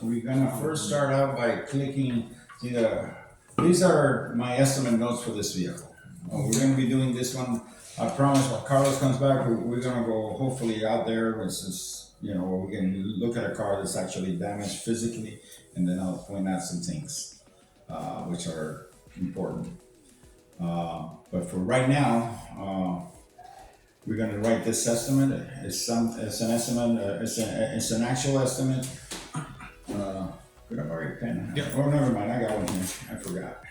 we're gonna first start out by clicking, these are my estimate notes for this vehicle. We're gonna be doing this one, I promise when Carlos comes back, we're gonna go hopefully out there, where we can look at a car that's actually damaged physically, and then I'll point out some things, which are important. But for right now, we're gonna write this estimate. It's an estimate. It's an actual estimate. Could I borrow your pen? Yeah. Oh, never mind. I got one here. I forgot.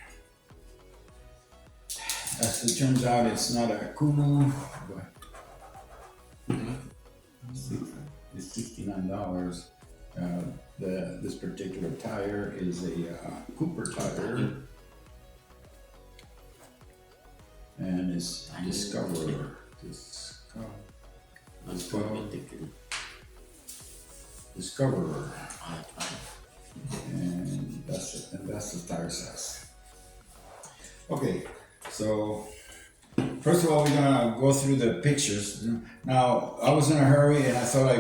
As it turns out, it's not a Kumu. It's $69. This particular tire is a Cooper tire, and it's Discoverer. Discoverer, and that's it. And that's the tire size. Okay, so first of all, we're gonna go through the pictures. Now, I was in a hurry, and I thought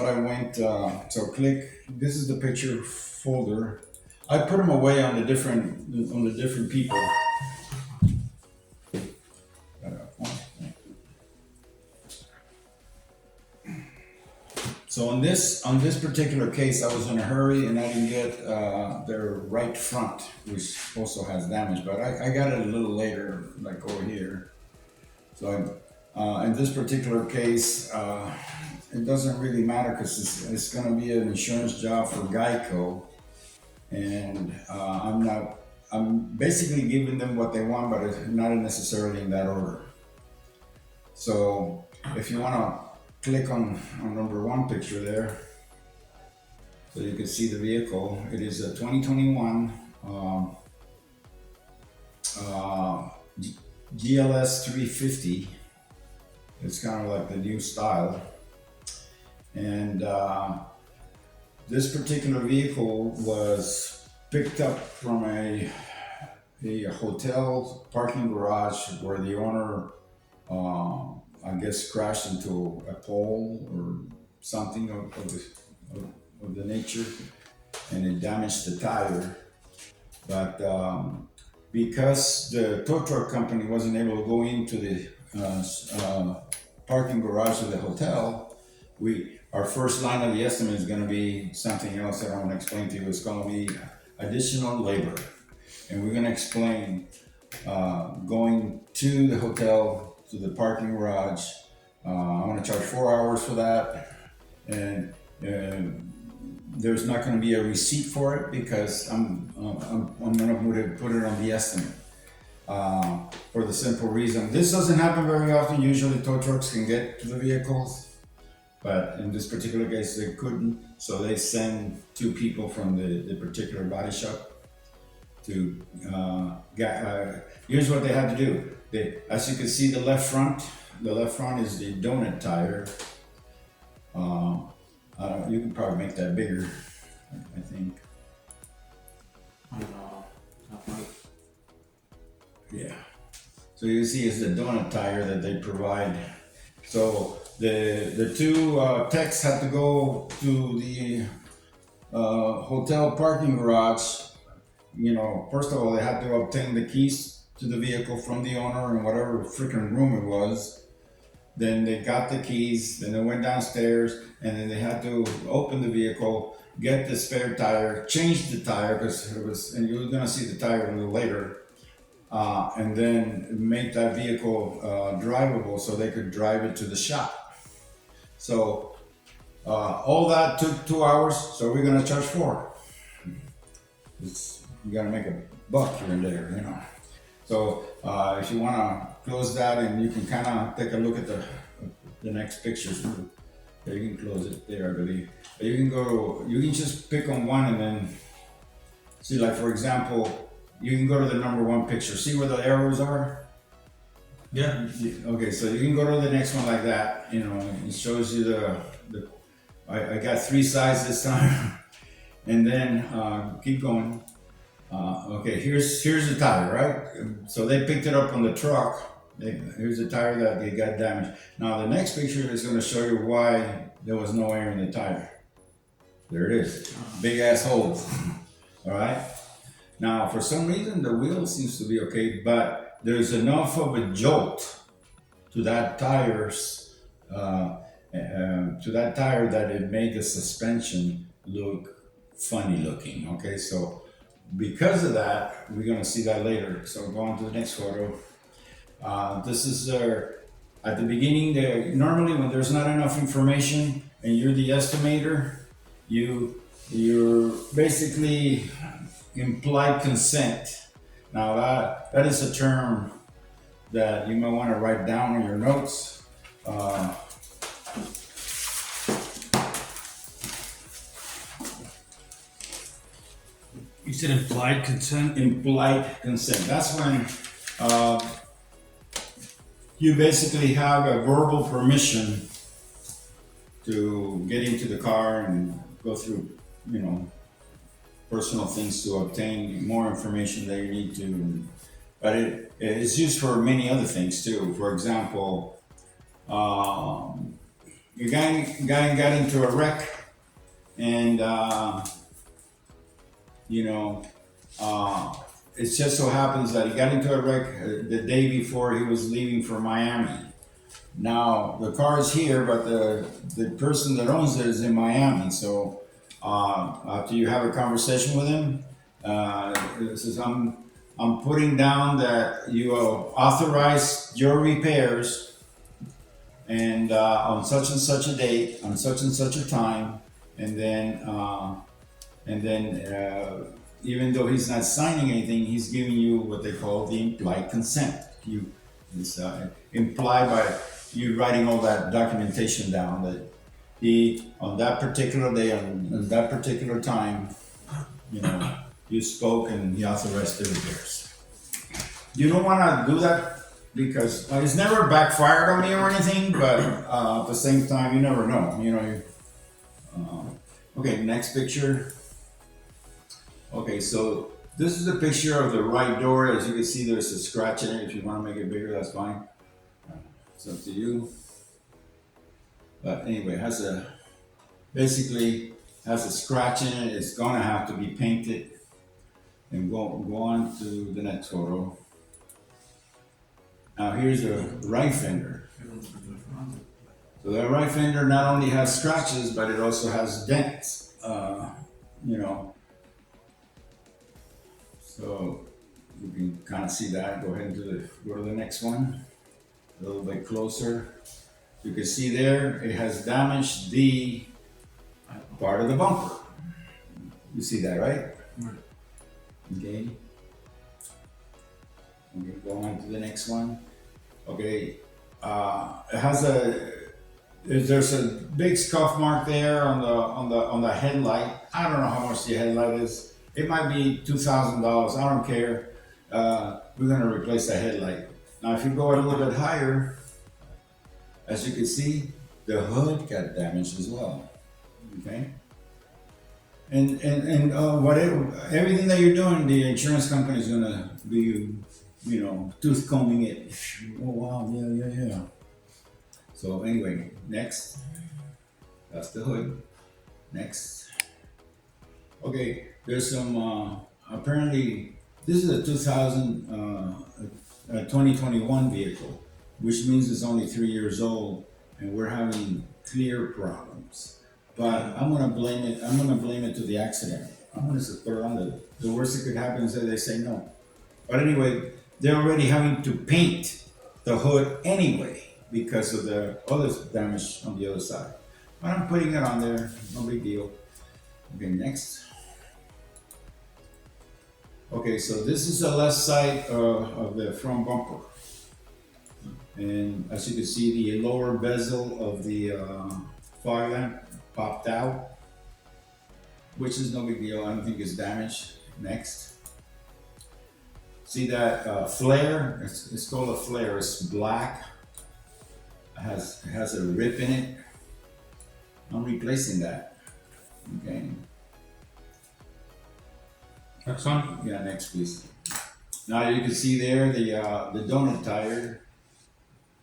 I went. So click. This is the picture folder. I put them away on the different people. So on this particular case, I was in a hurry and I didn't get their right front, which also has damage, but I got it a little later, like over here. So in this particular case, it doesn't really matter because it's going to be an insurance job for Geico, and I'm basically giving them what they want, but it's not necessarily in that order. So if you want to click on number one picture there, so you can see the vehicle. It is a 2021 GLS 350. It's kind of like the new style, and this particular vehicle was picked up from a hotel parking garage where the owner I guess crashed into a pole or something of the nature, and it damaged the tire. But because the tow truck company wasn't able to go into the parking garage of the hotel, our first line of the estimate is going to be something else that I want to explain to you. It's going to be additional labor, and we're going to explain going to the hotel, to the parking garage. I'm going to charge 4 hours for that, and there's not going to be a receipt for it because I'm going to put it on the estimate. For the simple reason, this doesn't happen very often. Usually tow trucks can get to the vehicles, but in this particular case they couldn't, so they send two people from the particular body shop to here's what they had to do. As you can see, the left front is the donut tire. You can probably make that bigger, I think. Yeah. So you see, it's the donut tire that they provide. So the two techs had to go to the hotel parking garage. First of all, they had to obtain the keys to the vehicle from the owner in whatever freaking room it was. Then they got the keys, then they went downstairs, and then they had to open the vehicle, get the spare tire, change the tire and you're gonna see the tire a little later, and then make that vehicle drivable so they could drive it to the shop. So all that took 2 hours, so we're gonna charge 4. You gotta make a buck here and there, So if you want to close that, and you can kind of take a look at the next pictures. Yeah, you can close it there, I believe. But you can just pick on one and then see, like for example, you can go to the number one picture. See where the arrows are? Yeah. Okay, so you can go to the next one like that. It shows you I got 3 sides this time. And then keep going. Okay, here's the tire, right? So they picked it up on the truck. Here's the tire that they got damaged. Now the next picture is going to show you why there was no air in the tire. There it is. Big ass hole. All right. Now, for some reason, the wheel seems to be okay, but there's enough of a jolt to that tires, to that tire that it made the suspension look funny looking. Okay, so because of that, we're gonna see that later. So go on to the next photo. This is at the beginning. There, normally when there's not enough information and you're the estimator, you're basically implied consent. Now that is a term that you might want to write down in your notes. Uh, You said implied consent? Implied consent. That's when uh, you basically have a verbal permission to get into the car and go through, you know, personal things to obtain more information that you need to. But it's used for many other things too. For example, your guy got into a wreck, and you know, uh, it just so happens that he got into a wreck the day before he was leaving for Miami. Now the car is here, but the person that owns it is in Miami. So after you have a conversation with him, it says, I'm putting down that you authorize your repairs, and on such and such a date, on such and such a time, and then even though he's not signing anything, he's giving you what they call the implied consent. You it's implied by you writing all that documentation down that he on that particular day on that particular time, you know, you spoke and he authorized the repairs. You don't want to do that because it's never backfired on me or anything, but at the same time, you never know. You know. Okay, next picture. Okay, so this is a picture of the right door. As you can see, there's a scratch in it. If you want to make it bigger, that's fine. It's up to you. But anyway, it has a basically has a scratch in it. It's gonna have to be painted. And go on to the next photo. Now here's a right fender. So that right fender not only has scratches, but it also has dents. You know. So you can kind of see that. Go ahead and go to the next one. A little bit closer. You can see there it has damaged the part of the bumper. You see that, right? Okay. Okay, go on to the next one. Okay. It has there's a big scuff mark there on the headlight. I don't know how much the headlight is. It might be $2,000. I don't care. We're gonna replace the headlight. Now, if you go a little bit higher, as you can see, the hood got damaged as well. Okay. And everything that you're doing, the insurance company is gonna be, you know, tooth combing it. Oh wow, yeah. So anyway, next. That's the hood. Next. Okay, there's some, apparently, this is a 2021 vehicle, which means it's only 3 years old, and we're having clear problems. But I'm gonna blame it to the accident. I'm gonna throw on the worst that could happen is that they say no. But anyway, they're already having to paint the hood anyway because of the other damage on the other side. But I'm putting it on there, no big deal. Okay, next. Okay, so this is the left side of the front bumper. And as you can see, the lower bezel of the fog lamp popped out, which is no big deal. I don't think it's damaged. Next. See that flare? It's called a flare. It's black. It has a rip in it. I'm replacing that. Okay. Next one? Yeah, next please. Now you can see there the donut tire.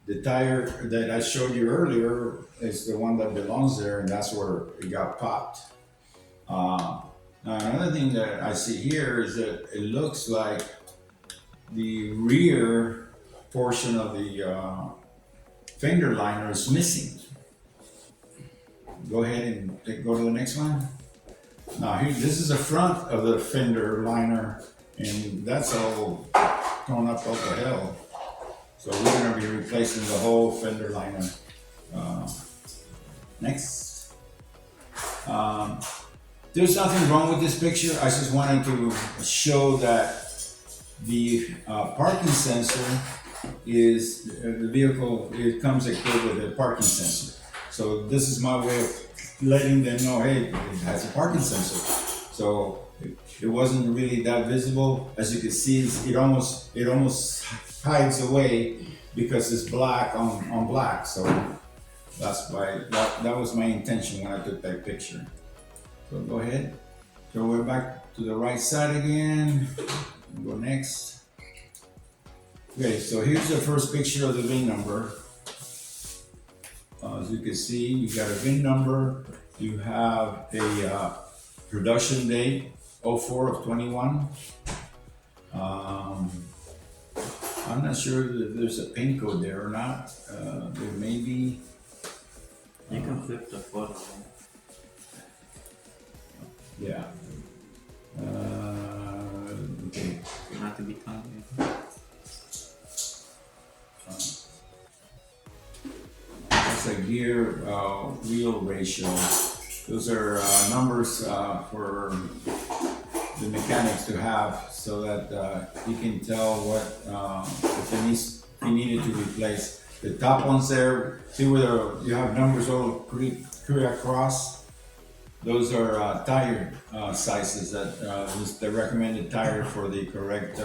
The tire that I showed you earlier is the one that belongs there, and that's where it got popped. Now another thing that I see here is that it looks like the rear portion of the fender liner is missing. Go ahead and go to the next one. Now here, this is the front of the fender liner, and that's all torn up out the hell. So we're gonna be replacing the whole fender liner. Next. There's nothing wrong with this picture. I just wanted to show that the parking sensor is the vehicle. It comes equipped with a parking sensor. So this is my way of letting them know, hey, it has a parking sensor. So it wasn't really that visible. As you can see, it almost hides away because it's black on black. So that's why that was my intention when I took that picture. So go ahead. So we're back to the right side again. Go next. Okay, so here's the first picture of the VIN number. As you can see, you got a VIN number. You have a production date, 04 of 21. I'm not sure if there's a pin code there or not. There may be. You can flip the photo. Yeah. Okay. Not to be counted. That's a gear wheel ratio. Those are numbers for the mechanics to have so that he can tell what if he needed to replace. The top ones there, see where you have numbers all pretty across? Those are tire sizes that is the recommended tire for the correct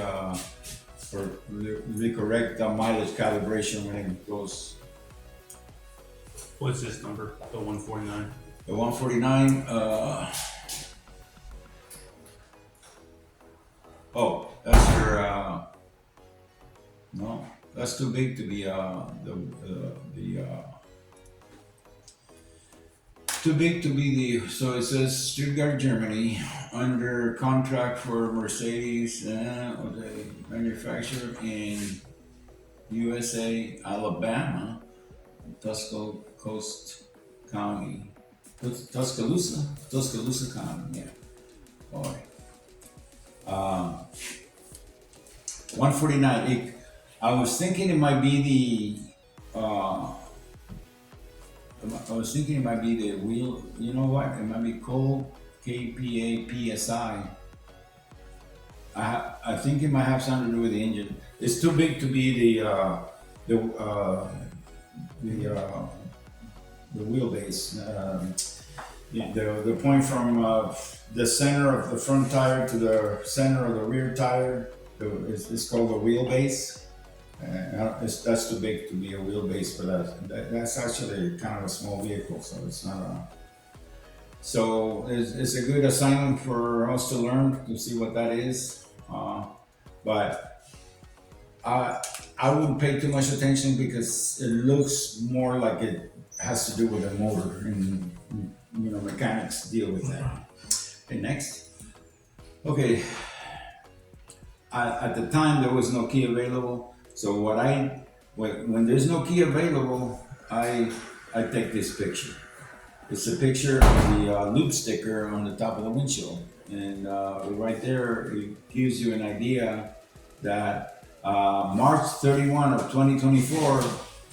mileage calibration when it goes. What's this number? The 149. The 149. Oh, that's your. No, that's too big to be too big to be the. So it says Stuttgart, Germany, under contract for Mercedes, the manufacturer in USA, Alabama, Tuscaloosa Coast County, Tuscaloosa County. Yeah, boy. 149. I was thinking it might be the. I was thinking it might be the wheel. You know what? It might be cold KPA PSI. I think it might have something to do with the engine. It's too big to be the wheelbase. The point from the center of the front tire to the center of the rear tire is called the wheelbase. That's too big to be a wheelbase for that. That's actually kind of a small vehicle, so it's not a. So it's a good assignment for us to learn to see what that is. But I wouldn't pay too much attention because it looks more like it has to do with the motor, and mechanics deal with that. Okay, next. Okay. At the time there was no key available. So when there's no key available, I take this picture. It's a picture of the loop sticker on the top of the windshield, and right there it gives you an idea that March 31 of 2024,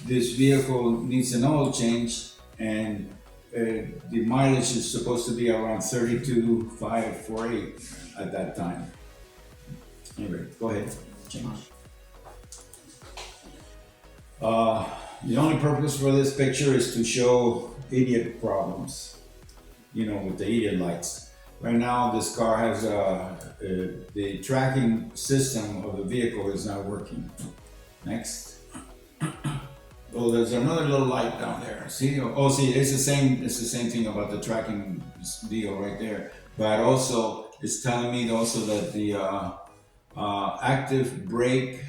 this vehicle needs an oil change, and the mileage is supposed to be around 32,548 at that time. Anyway, go ahead, change. The only purpose for this picture is to show idiot problems, with the idiot lights. Right now, this car has the tracking system of the vehicle is not working. Next. Oh, there's another little light down there. See? Oh, see, it's the same thing about the tracking deal right there. But also, it's telling me also that the active brake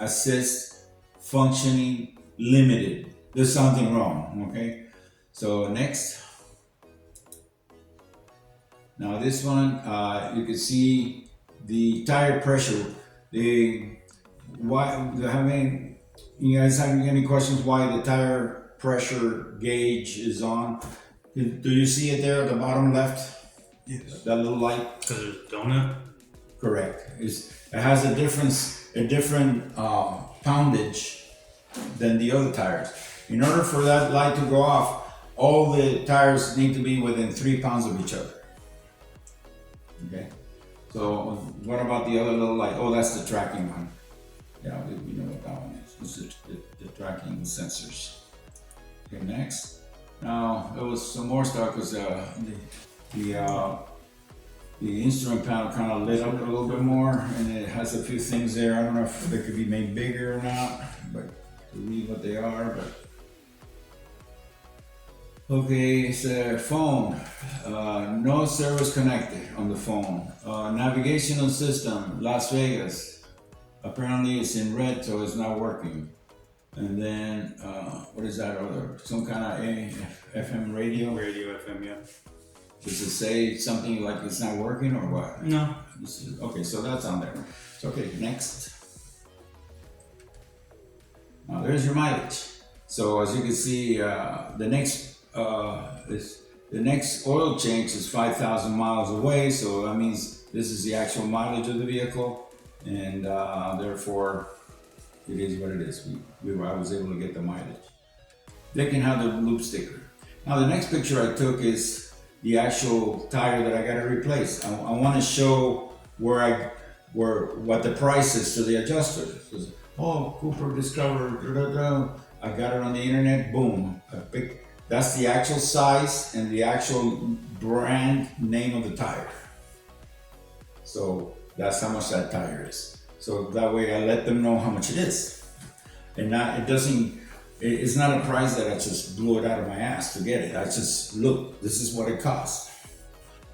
assist functioning limited. There's something wrong, okay? So next. Now this one, you can see the tire pressure. The why? You guys have any questions why the tire pressure gauge is on? Do you see it there at the bottom left? Yes. That little light. Because there's a donut. Correct. It has a different poundage than the other tires. In order for that light to go off, all the tires need to be within 3 pounds of each other. Okay. So what about the other little light? Oh, that's the tracking one. Yeah, we know what that one is. This is the tracking sensors. Okay, next. Now there was some more stuff because the instrument panel kind of lit up a little bit more, and it has a few things there. I don't know if they could be made bigger or not, but to read what they are. But okay, it's a phone. No service connected on the phone. Navigational system, Las Vegas. Apparently it's in red, so it's not working. And then what is that other? Some kind of FM radio. Radio FM, yeah. Does it say something like it's not working or what? No. Okay, so that's on there. So, okay, next. Now there's your mileage. So as you can see, the next oil change is 5,000 miles away. So that means this is the actual mileage of the vehicle, and therefore it is what it is. I was able to get the mileage. They can have the loop sticker. Now the next picture I took is the actual tire that I got to replace. I want to show what the price is to the adjuster. Oh, Cooper discovered. I got it on the internet. Boom. That's the actual size and the actual brand name of the tire. So that's how much that tire is. So that way I let them know how much it is, and it's not a price that I just blew it out of my ass to get it. I just, look, this is what it costs.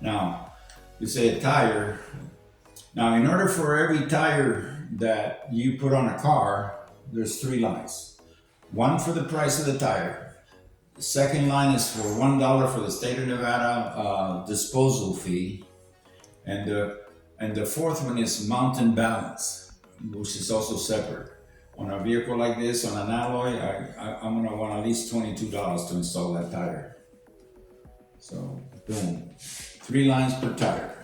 Now, you say a tire. Now, in order for every tire that you put on a car, there's 3 lines. One for the price of the tire. The second line is for $1 for the state of Nevada disposal fee. And the fourth one is mountain balance, which is also separate. On a vehicle like this, on an alloy, I'm gonna want at least $22 to install that tire. So, boom, 3 lines per tire.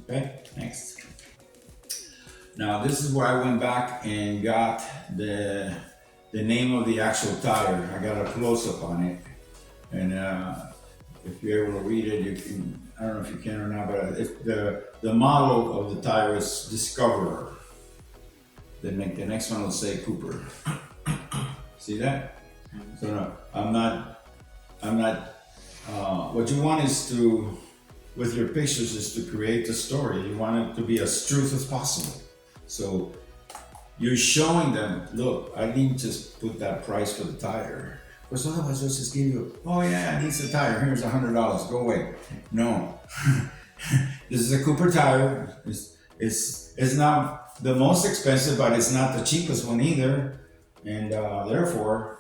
Okay, next. Now this is where I went back and got the name of the actual tire. I got a close-up on it, and if you're able to read it, you can. I don't know if you can or not, but if the model of the tire is Discoverer. Then the next one will say Cooper. See that? So no, I'm not. What you want is to, with your pictures, is to create the story. You want it to be as true as possible. So you're showing them, look, I didn't just put that price for the tire. Because otherwise, let's just give you, oh yeah, I need the tire. Here's $100. Go away. No, this is a Cooper tire. It's not the most expensive, but it's not the cheapest one either, and therefore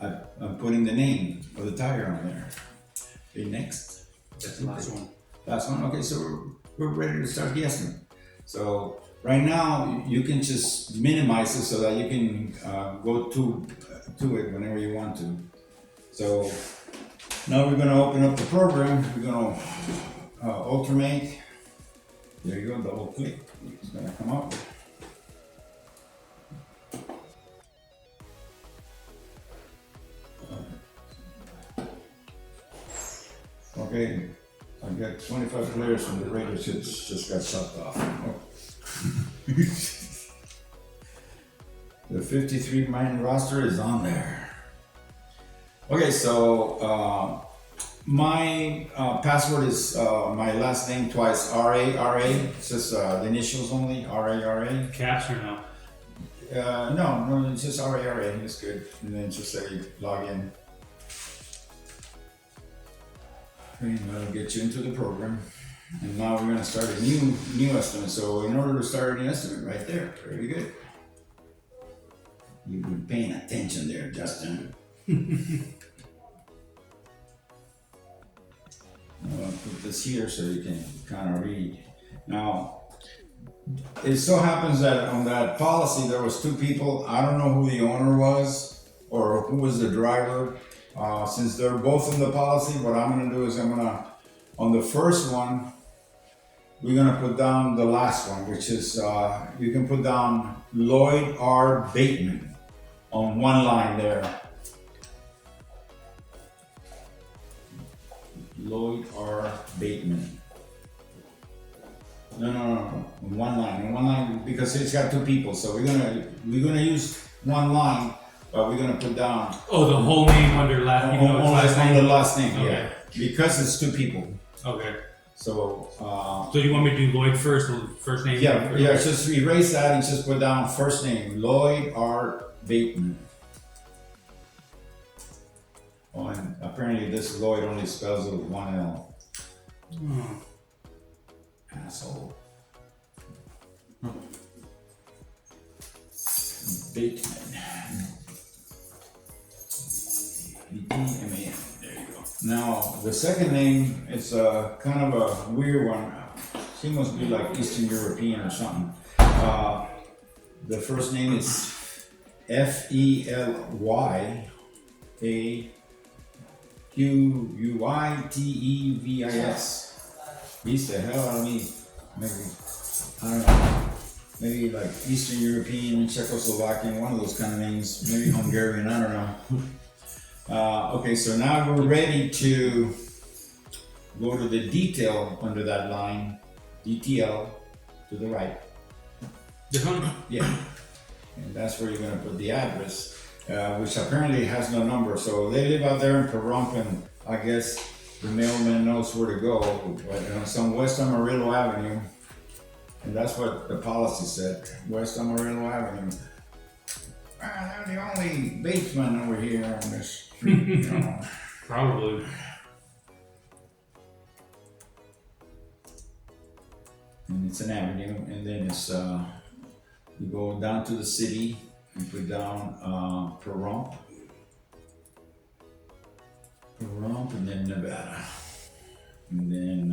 I'm putting the name of the tire on there. Okay, next. That's the last one. Last one. Okay, so we're ready to start guessing. So right now you can just minimize it so that you can go to it whenever you want to. So now we're going to open up the program. We're going to alternate. There you go, double click. It's gonna come up. Okay, I got 25 players from the radio just got shut off. Oh. The 53-man roster is on there. Okay, so my password is my last name twice, R-A. It's just the initials only, R-A. Caps or no? No, it's just R-A. It's good. And then just say log in. And that'll get you into the program. And now we're going to start a new estimate. So in order to start a new estimate, right there, very good. You've been paying attention there, Justin. I'm gonna put this here so you can kind of read. Now, it so happens that on that policy there was two people. I don't know who the owner was or who was the driver. Since they're both in the policy, what I'm gonna do is on the first one, we're gonna put down the last one, which is, you can put down Lloyd R. Bateman on one line there. Lloyd R. Bateman. No. On one line, because it's got two people. So we're gonna use one line, but we're gonna put down Oh, the whole name under last, even though it's last on name? the last name, Okay. yeah, because it's two people. Okay. So So you want me to do Lloyd first, or first name? yeah, just erase that and just put down first name Lloyd R. Bateman. Oh, and apparently this Lloyd only spells it with one L. Oh. Asshole. Bateman. B-T-M-A-N. There you go. Now, the second name, it's a kind of a weird one. She must be like Eastern European or something. The first name is F-E-L-Y-A-Q-U-I-T-E-V-I-S. Beats the hell out of me. Maybe, I don't know. Maybe like Eastern European, Czechoslovakian, one of those kind of names. Maybe Hungarian, I don't know. Okay, so now we're ready to go to the detail under that line. DTL to the right. This one? Yeah. And that's where you're going to put the address, which apparently has no number. So they live out there in Pahrump, and I guess the mailman knows where to go. But it's on West Amarillo Avenue. And that's what the policy said, West Amarillo Avenue. I'm the only baseman over here on this street, you know. Probably. And it's an avenue, and then it's, you go down to the city, you put down Pahrump, and then Nevada. And then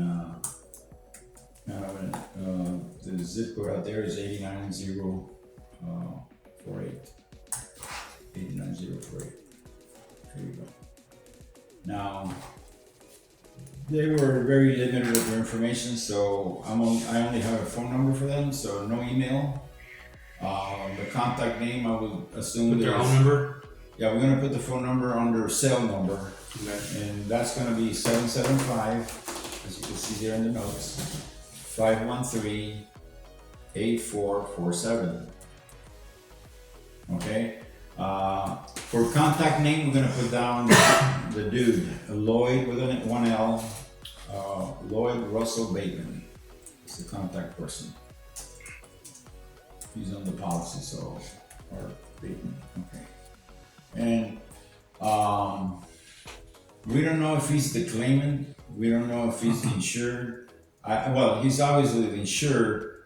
the zip code out there is 89048. 89048. There you go. Now, they were very limited with their information, so I only have a phone number for them, so no email. The contact name, I would assume Put their own number? Yeah, we're gonna put the phone number under cell number, Okay. and that's gonna be 775, as you can see there in the notes, 513-8447. Okay. For contact name, we're gonna put down the dude, Lloyd with one L, Lloyd Russell Bateman. It's the contact person. He's on the policy, so, or Bateman, okay. And we don't know if he's the claimant. We don't know if he's the insured. Well, he's obviously the insured.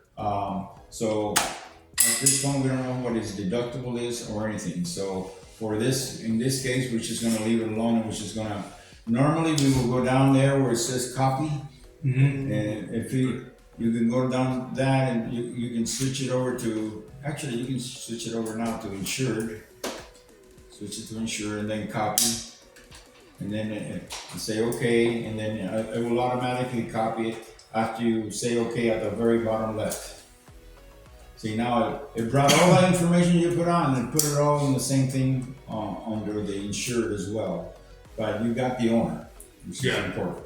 So at this point, we don't know what his deductible is or anything. So for this, in this case, we're just gonna leave it alone, and we're just gonna, normally we will go down there where it says copy. Mm-hmm. And if you can go down that, and you can switch it over to, actually you can switch it over now to insured. Switch it to insured and then copy. And then say okay, and then it will automatically copy it after you say okay at the very bottom left. See, now it brought all that information you put on and put it all in the same thing under the insured as well. But you got the owner, which is important.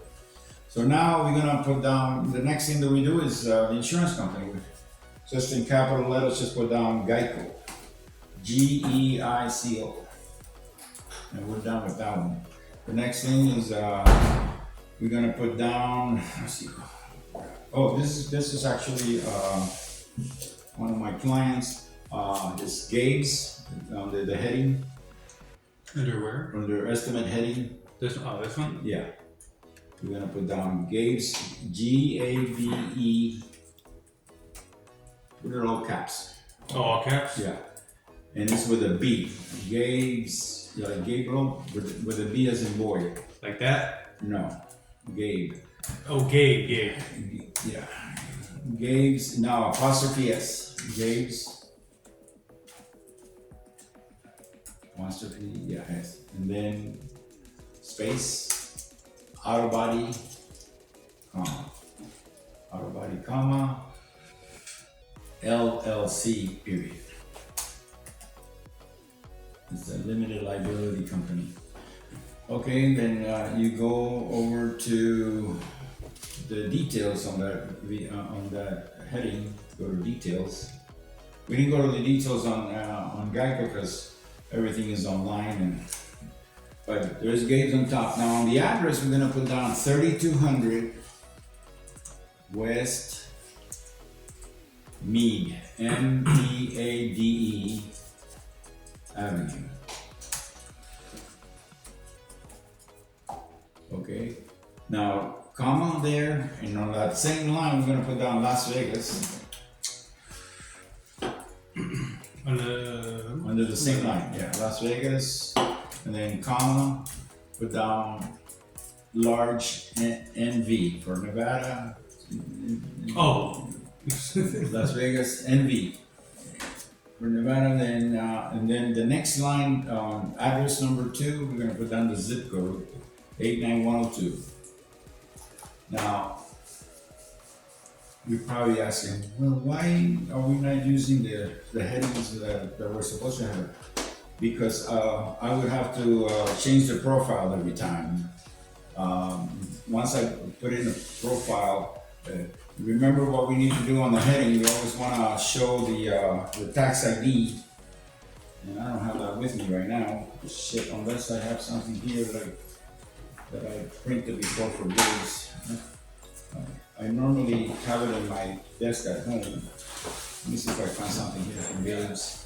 So now we're gonna put down, the next thing that we do is the insurance company. Just in capital letters, just put down Geico. G-E-I-C-O. And we're done with that one. The next thing is we're gonna put down, let's see. Oh, this is actually one of my clients. This Gabe's under the heading. Under where? Under estimate heading. This one? Yeah. We're gonna put down Gabe's, G-A-B-E. Put it all caps. Oh, all caps? Yeah. And it's with a B. Gabe's, like Gabriel, with a B as in boy. Like that? No, Gabe. Oh, Gabe. Yeah. Gabe's, no, apostrophe S. Gabe's, apostrophe, yeah, S. And then space, auto body, comma. Auto body, comma, LLC, period. It's a limited liability company. Okay, then you go over to the details on that heading. Go to details. We didn't go to the details on Geico because everything is online, but there's Gabe's on top. Now on the address, we're gonna put down 3200 West Meade, Meade Avenue. Okay. Now, comma there, and on that same line, we're gonna put down Las Vegas under the same line. Yeah, Las Vegas, and then comma, put down large NV for Nevada. Oh. Las Vegas NV for Nevada. Then and then the next line, address number 2, we're gonna put down the zip code 89102. Now, you're probably asking, well, why are we not using the headings that we're supposed to have? Because I would have to change the profile every time. Once I put in a profile, remember what we need to do on the heading. We always want to show the tax ID. And I don't have that with me right now. Shit, unless I have something here that I printed before for days. I normally have it on my desk at home. Let me see if I find something here from Gabe's.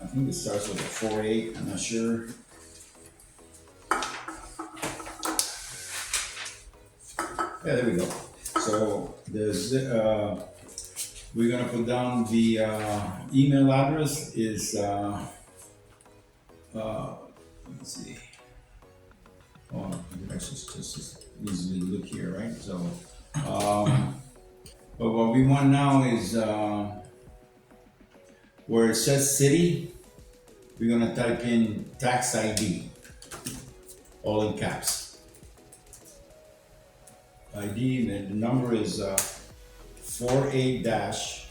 I think it starts with a 48, I'm not sure. Yeah, there we go. So there's, we're gonna put down the email address is, let's see. Oh, I should just easily look here, right? So, but what we want now is where it says city, we're gonna type in tax ID, all in caps. ID, and then the number is 48 dash.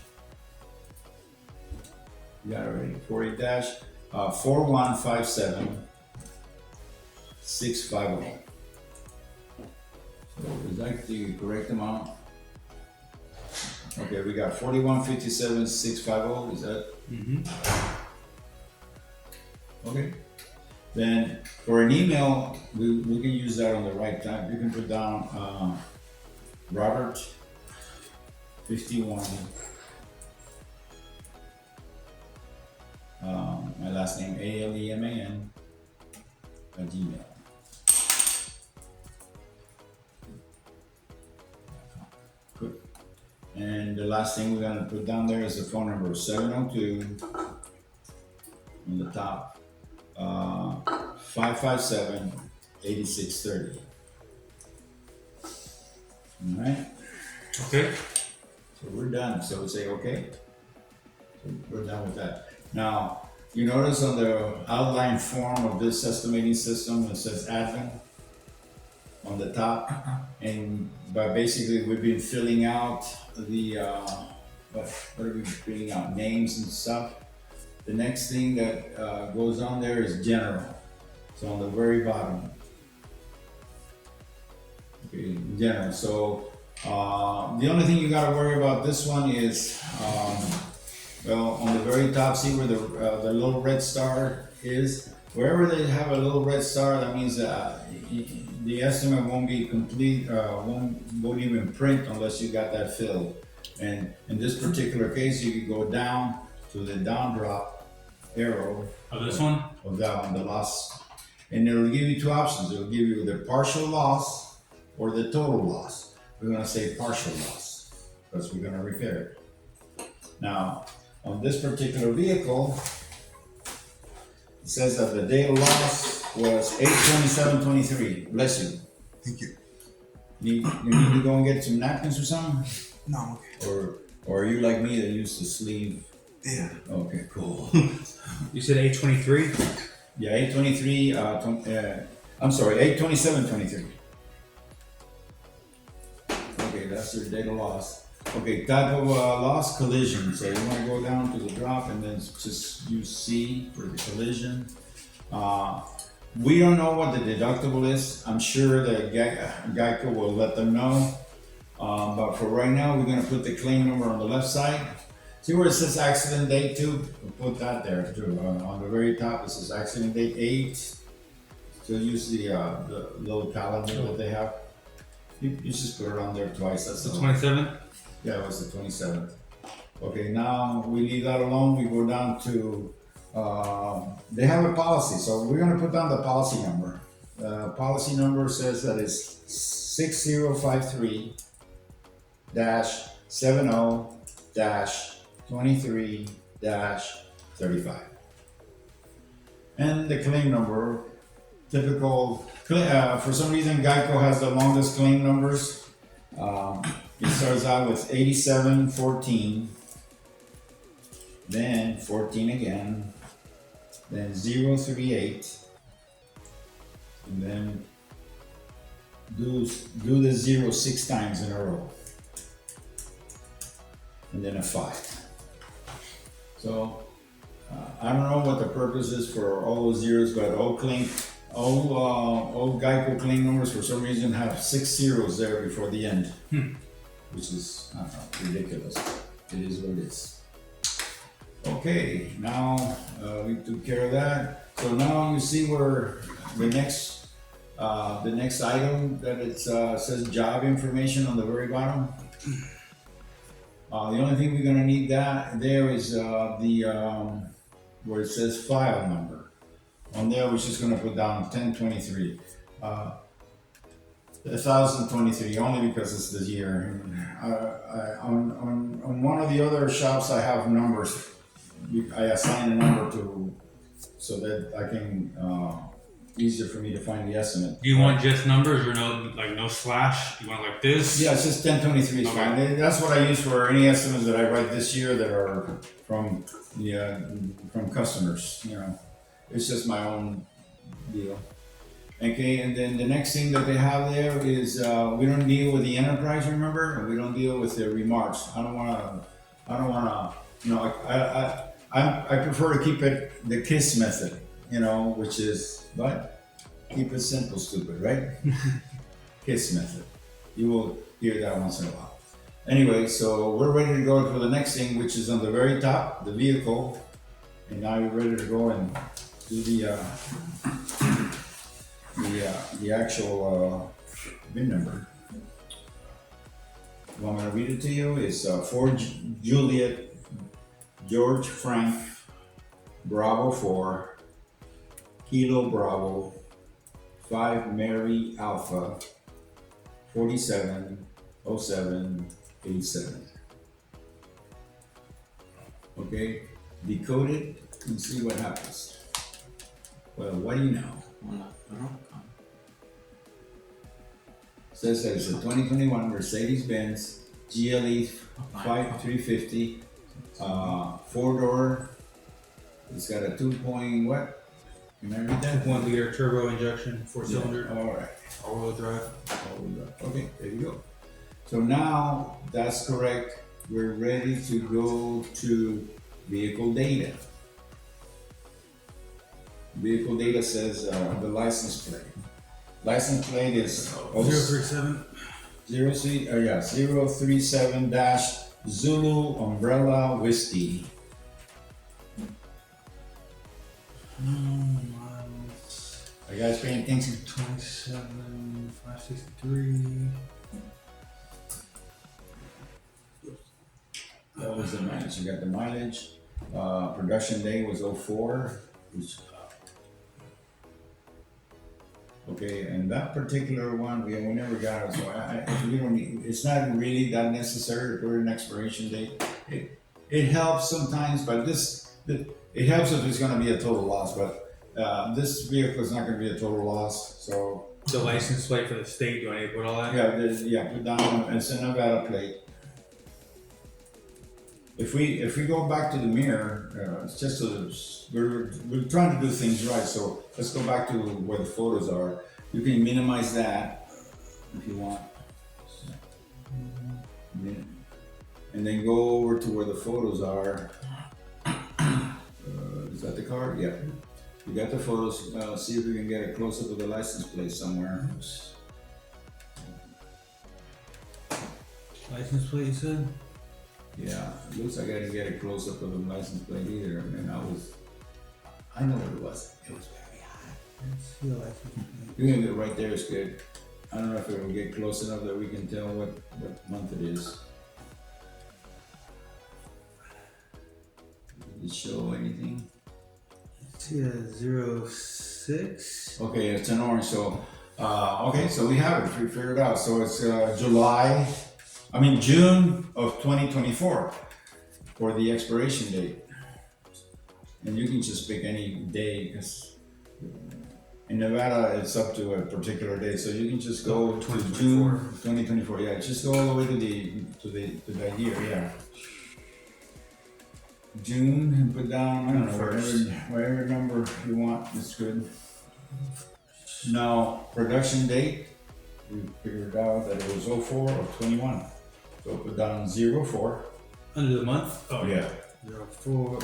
You got it already. 48 dash 4157 650. So is that the correct amount? Okay, we got 4157 650. Is that? Okay. Then for an email, we can use that on the right time. You can put down Robert 51. My last name Aleman at Gmail. Good. And the last thing we're gonna put down there is the phone number 702 on the top, 557 8630. All right. Okay. So we're done. So we say okay. So we're done with that. Now, you notice on the outline form of this estimating system, it says admin on the top. And but basically we've been filling out the, what are we filling out? Names and stuff. The next thing that goes on there is general. So on the very bottom. Okay, general. So the only thing you gotta worry about this one is, well, on the very top, see where the little red star is? Wherever they have a little red star, that means the estimate won't be complete, won't even print unless you got that filled. And in this particular case, you can go down to the down drop arrow. Oh, this one? Of that one, the loss. And it'll give you two options. It'll give you the partial loss or the total loss. We're gonna say partial loss because we're gonna repair it. Now, on this particular vehicle, it says that the date of loss was 8/27/23. Bless you. Thank you. You need to go and get some napkins or something? No, I'm okay. Or are you like me that used to sleeve? Yeah. Okay, cool. You said 823? Yeah, 8/23, I'm sorry, 8/27/23. Okay, that's your data loss. Okay, type of loss, collision. So you wanna go down to the drop and then just use C for the collision. We don't know what the deductible is. I'm sure that Geico will let them know. But for right now, we're gonna put the claim number on the left side. See where it says accident date too? We'll put that there too. On the very top, it says accident date 8. So use the little calendar that they have. You just put it on there twice. That's The all. 27th? Yeah, it was the 27th. Okay, now we leave that alone. We go down to, they have a policy. So we're gonna put down the policy number. Policy number says that it's 6053 70 23 35. And the claim number, typical, for some reason Geico has the longest claim numbers. It starts out with 8714, then 14 again, then 038, and then do the 0 6 times in a row, and then a 5. So I don't know what the purpose is for all those zeros, but all Geico claim numbers for some reason have 6 zeros there before the end, which is, I don't know, ridiculous. It is what it is. Okay, now we took care of that. So now you see where the next item that it says job information on the very bottom. The only thing we're gonna need there is where it says file number. On there, we're just gonna put down 1023. 1023, only because it's the year. On one of the other shops, I have numbers. I assign a number to, so that I can, easier for me to find the estimate. Do you want just numbers or no slash? You want it like this? Yeah, it's just 1023 is Okay. fine. That's what I use for any estimates that I write this year that are from from customers, you know. It's just my own deal. Okay, and then the next thing that they have there is, we don't deal with the enterprise, remember? And we don't deal with the remarks. I don't wanna, you know, I prefer to keep it the KISS method, you know, which is, but keep it simple, stupid, right? KISS method. You will hear that once in a while. Anyway, so we're ready to go to the next thing, which is on the very top, the vehicle. And now you're ready to go and do the actual VIN number. You want me to read it to you? It's 4 Juliet, George Frank, Bravo 4, Kilo Bravo, 5 Mary Alpha, 470787. Okay, decode it and see what happens. Well, what do you know? Says that it's a 2021 Mercedes-Benz GLE 350, 4-door. It's got a 2 point what? Can I read that? 1 liter turbo injection, 4-cylinder, All right. all-wheel drive. Okay, there you go. So now that's correct. We're ready to go to vehicle data. Vehicle data says the license plate. License plate is 037. 037 dash Zulu Umbrella Whiskey. Miles. Are you guys paying attention? 27,563. That was the mileage. You got the mileage. Production day was 04. Which, okay, and that particular one we never got it. So we don't need, it's not really that necessary to put an expiration date. It helps sometimes, but it helps if it's going to be a total loss. But this vehicle is not going to be a total loss. So The license plate for the state, do I need to put all that? yeah, put down. It's a Nevada plate. If we go back to the mirror, it's just we're trying to do things right. So let's go back to where the photos are. You can minimize that if you want, and then go over to where the photos are. Is that the car? Yeah. You got the photos. See if we can get a close up of the license plate somewhere. License plate, you said? Yeah, it looks like I didn't get a close up of the license plate either. I know what it was. It was very high. Let's see the license plate. You can get right there is good. I don't know if it will get close enough that we can tell what month it is. Did it show anything? Let's see, 06. Okay, it's an orange. So, okay, so we have it. We figured it out. So it's June of 2024 for the expiration date. And you can just pick any day because in Nevada it's up to a particular day. So you can just go to June 2024. Yeah, just go all the way to that year. Yeah. June and put down, I don't know, whatever number you want, it's good. Now, production date, we figured out that it was 04 or 21. So put down 04. Under the month? Oh, Yeah. 04.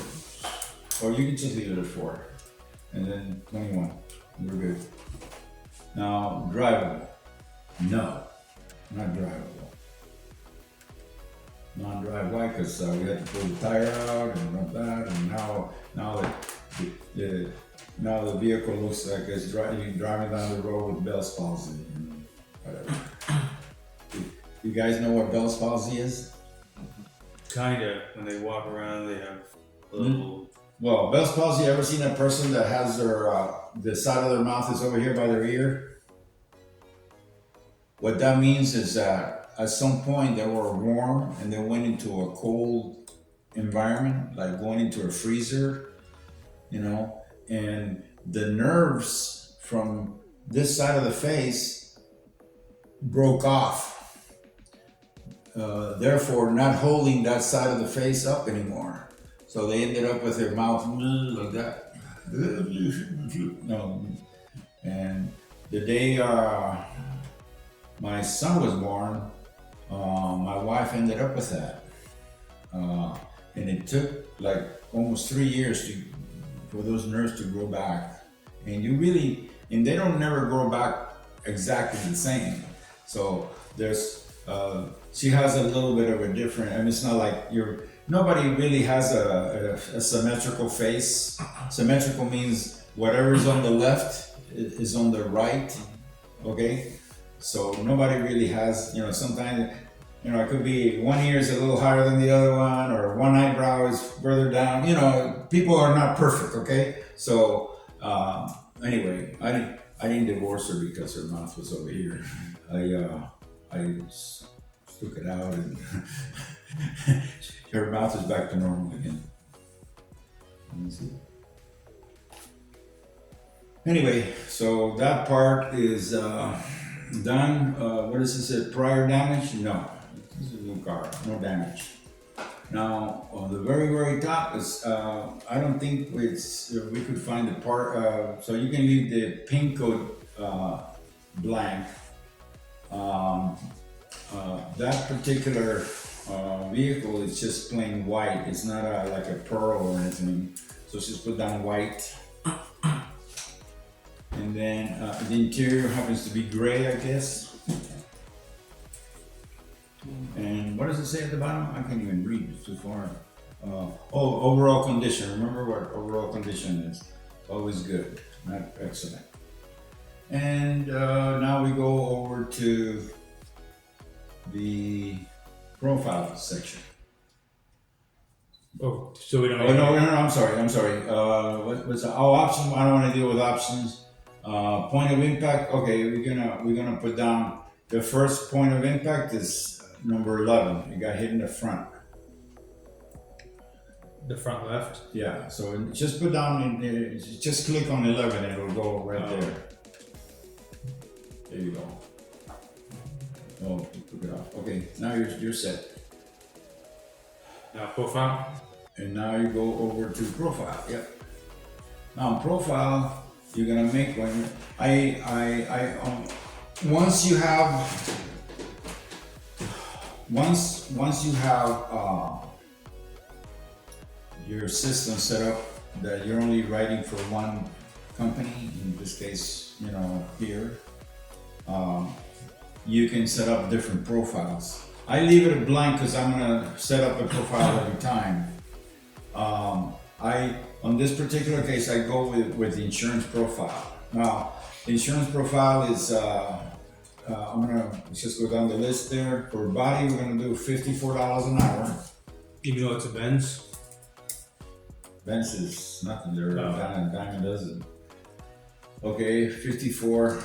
Or you can just leave it at 4. And then 21. We're good. Now, drivable. No, not drivable. Non-drive. Why? Because we had to pull the tire out and all that, and now the vehicle looks like it's driving down the road with Bell's palsy. And whatever. You guys know what Bell's palsy is? Kinda. When they walk around, they have a little. Well, Bell's palsy. Ever seen a person that has their the side of their mouth is over here by their ear? What that means is that at some point they were warm and they went into a cold environment, like going into a freezer, and the nerves from this side of the face broke off, therefore not holding that side of the face up anymore. So they ended up with their mouth like that. No. And the day my son was born, my wife ended up with that. And it took like almost 3 years for those nerves to grow back. And they don't never grow back exactly the same. So she has a little bit of a different, it's not like nobody really has a symmetrical face. Symmetrical means whatever's on the left is on the right, okay? So nobody really has, sometimes, it could be one ear is a little higher than the other one, or one eyebrow is further down. People are not perfect, okay? So anyway, I didn't divorce her because her mouth was over here. I took it out and her mouth is back to normal again. Let me see. Anyway, so that part is done. What does this say? Prior damage? No. This is a new car. No damage. Now, on the very, very top is, I don't think we could find the part, so you can leave the pin code blank. That particular vehicle is just plain white. It's not like a pearl or anything. So just put down white. And then the interior happens to be gray, I guess. And what does it say at the bottom? I can't even read, it's too far. Overall condition. Remember what overall condition is. Always good, not excellent. And now we go over to the profile section. Oh, so we don't. Oh no, I'm sorry. What's options? I don't want to deal with options. Point of impact. Okay, we're gonna put down the first point of impact is number 11. It got hit in the front. The front left. Yeah, so just put down in there, just click on 11 and it'll go right Oh. there. There you go. Oh, you took it off. Okay, now you're set. Now profile. And now you go over to profile. Yep. Now in profile, you're gonna make one. Once you have your system set up that you're only writing for one company, in this case, here, you can set up different profiles. I leave it blank because I'm gonna set up a profile every time. On this particular case, I go with the insurance profile. Now, the insurance profile is, let's just go down the list there. For body, we're gonna do $54 an hour. Even though it's a Benz. Benz is nothing, they're Oh. a dime a dozen. Okay, 54.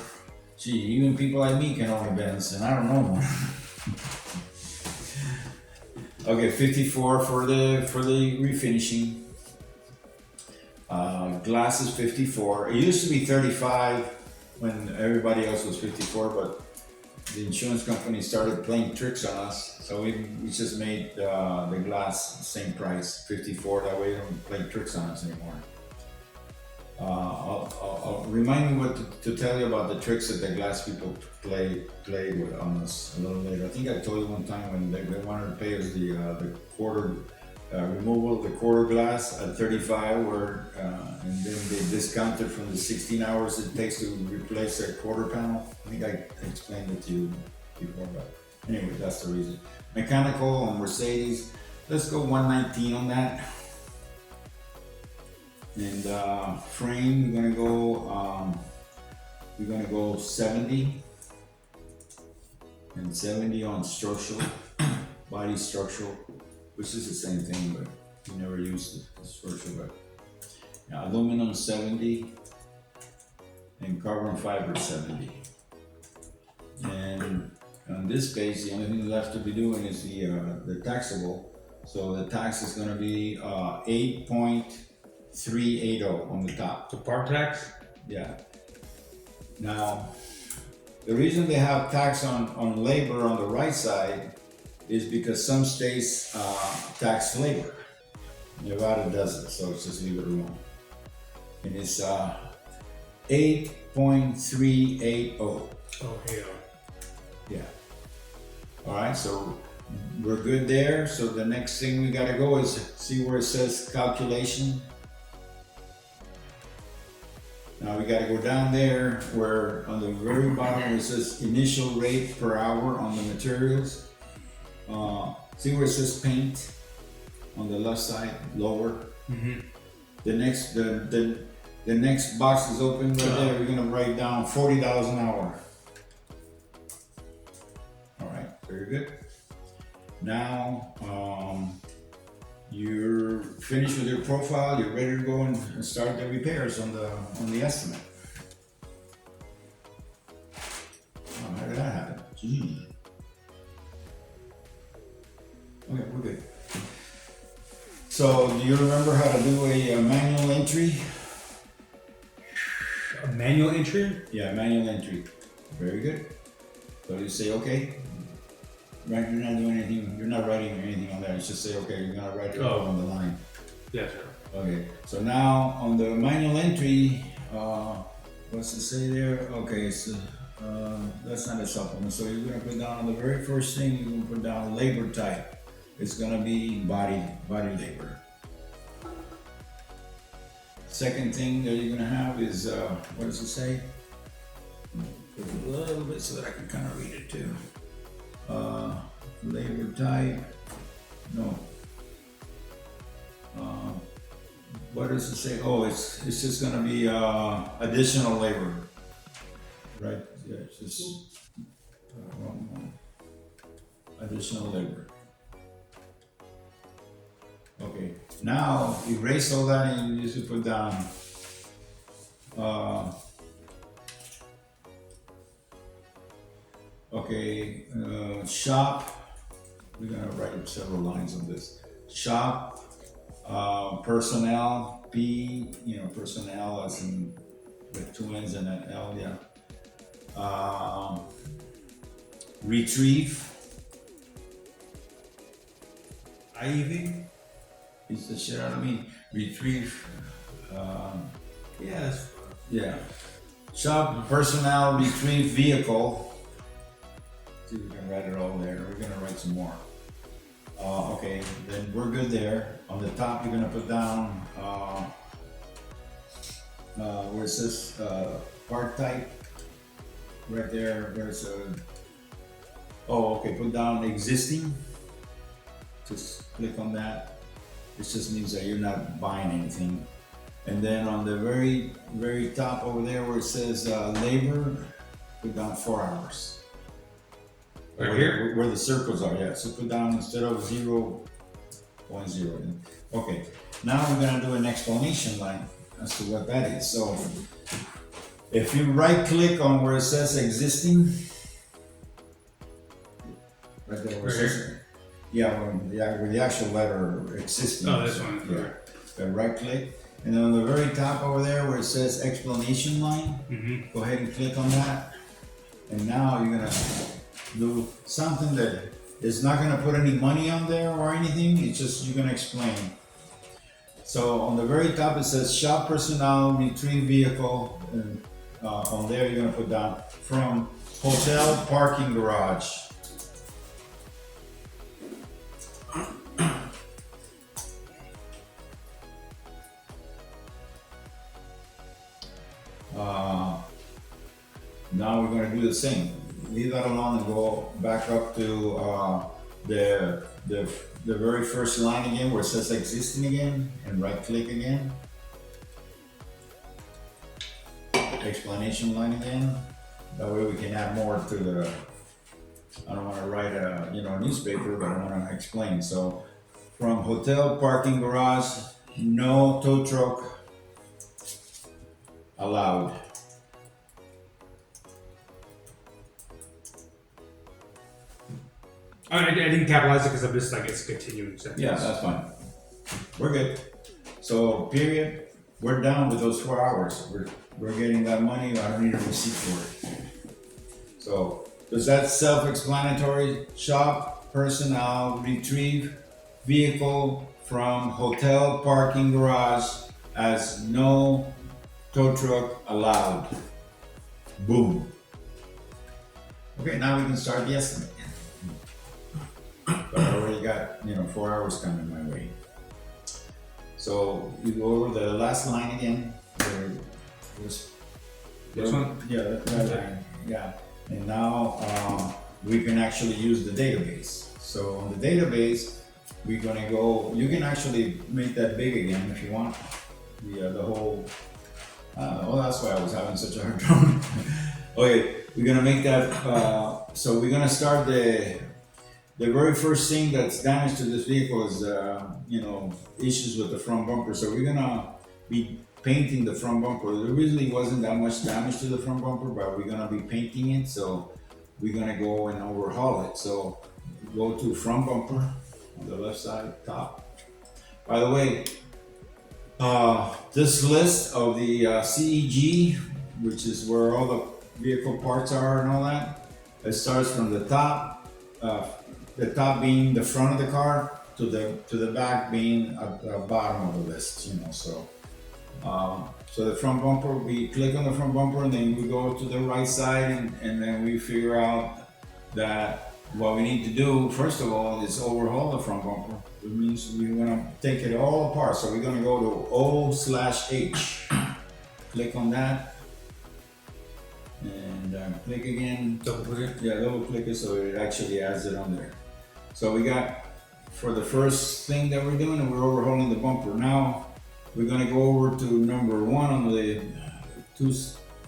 Gee, even people like me can own a Benz, and I don't know one. Okay, 54 for the refinishing. Glass is 54. It used to be 35 when everybody else was 54, but the insurance company started playing tricks on us, so we just made the glass the same price, 54. That way they don't play tricks on us anymore. I'll remind me what to tell you about the tricks that the glass people play with on us a little later. I think I told you one time when they wanted to pay us the quarter removal of the quarter glass at 35, and then they discounted from the 16 hours it takes to replace a quarter panel. I think I explained it to you before, but anyway, that's the reason. Mechanical on Mercedes, let's go 119 on that. And frame, we're gonna go 70, and 70 on structural, body structural, which is the same thing, but you never use the structural. But yeah, aluminum 70, and carbon fiber 70. And on this page, the only thing left to be doing is the taxable. So the tax is gonna be 8.380 on the top. The part tax. Yeah. Now, the reason they have tax on labor on the right side is because some states tax labor. Nevada doesn't, so let's just leave it alone. And it's 8.380. Oh hell. Yeah. All right, so we're good there. So the next thing we gotta go is see where it says calculation. Now we gotta go down there where on the very bottom it says initial rate per hour on the materials. See where it says paint on the left side, lower. Mm-hmm. The next box is open right there. We're gonna write down $40 an hour. All right, very good. Now you're finished with your profile. You're ready to go and start the repairs on the estimate. Oh, how did that happen? Gee. Okay, we're good. So, do you remember how to do a manual entry? A manual entry. Yeah, manual entry. Very good. So you say, okay, right? You're not doing anything. You're not writing anything on there. It's just say, okay, you're gonna write it on the line. Yes, sir. Okay. So now on the manual entry, what's it say there? Okay, so that's not a supplement. So you're gonna put down on the very first thing. You're gonna put down labor type. It's gonna be body labor. Second thing that you're gonna have is what does it say? Put it a little bit so that I can kind of read it too. Labor type. No. What does it say? Oh, it's just gonna be additional labor. Right? Yeah, it's just wrong one. Additional labor. Okay, now erase all that and you just put down shop. We're gonna write several lines on this. Shop Personnel, P, personnel as in with two N's and an L, yeah. Retrieve, Ivy? is the shit out of me. Retrieve, Yeah, that's yeah. Shop personnel, retrieve vehicle. See, we can write it all there. We're gonna write some more. Okay, then we're good there. On the top, you're gonna put down where it says part type. Right there, there's a. Oh, okay. Put down existing. Just click on that. It just means that you're not buying anything. And then on the very top over there where it says labor, put down 4 hours. Right where, here? where the circles are, yeah. So put down instead of 0.0. Okay. Now we're gonna do an explanation line as to what that is. So if you right click on where it says existing, right there where it Right says, yeah, where the actual letter existing. Oh, this one. Yeah. So right click. And then on the very top over there where it says explanation line, Mm-hmm. go ahead and click on that. And now you're gonna do something that is not gonna put any money on there or anything. It's just you're gonna explain. So on the very top it says shop personnel, retrieve vehicle. And on there you're gonna put down from hotel parking garage. Now we're going to do the same. Leave that alone and go back up to the very first line again where it says existing again and right click again. Explanation line again. That way we can add more to the. I don't want to write a newspaper, but I want to explain. So from hotel parking garage, no tow truck allowed. I didn't capitalize it because I'm just like it's a continuing sentence. Yeah, that's fine. We're good. So period. We're done with those 4 hours. We're getting that money. I don't need a receipt for it. So does that self-explanatory? Shop personnel, retrieve vehicle from hotel parking garage as no tow truck allowed. Boom. Okay, now we can start the estimate. But I already got 4 hours coming my way. So you go over the last line again. This one? Yeah, that line. Yeah. And now we can actually use the database. So on the database, we're gonna go. You can actually make that big again if you want. The whole. Well, that's why I was having such a hard time. Okay, we're gonna make that. So we're gonna start the very first thing that's damaged to this vehicle is, issues with the front bumper. So we're gonna be painting the front bumper. There really wasn't that much damage to the front bumper, but we're gonna be painting it. So we're gonna go and overhaul it. So go to front bumper on the left side, top. By the way, this list of the CEG, which is where all the vehicle parts are and all that, it starts from the top. The top being the front of the car to the back being at the bottom of the list, So the front bumper, we click on the front bumper and then we go to the right side and then we figure out that what we need to do first of all is overhaul the front bumper. It means we're gonna take it all apart. So we're gonna go to O/H. Click on that and click again. Double click it. Yeah, double click it so it actually adds it on there. So we got, for the first thing that we're doing, we're overhauling the bumper. Now we're gonna go over to number 1 on the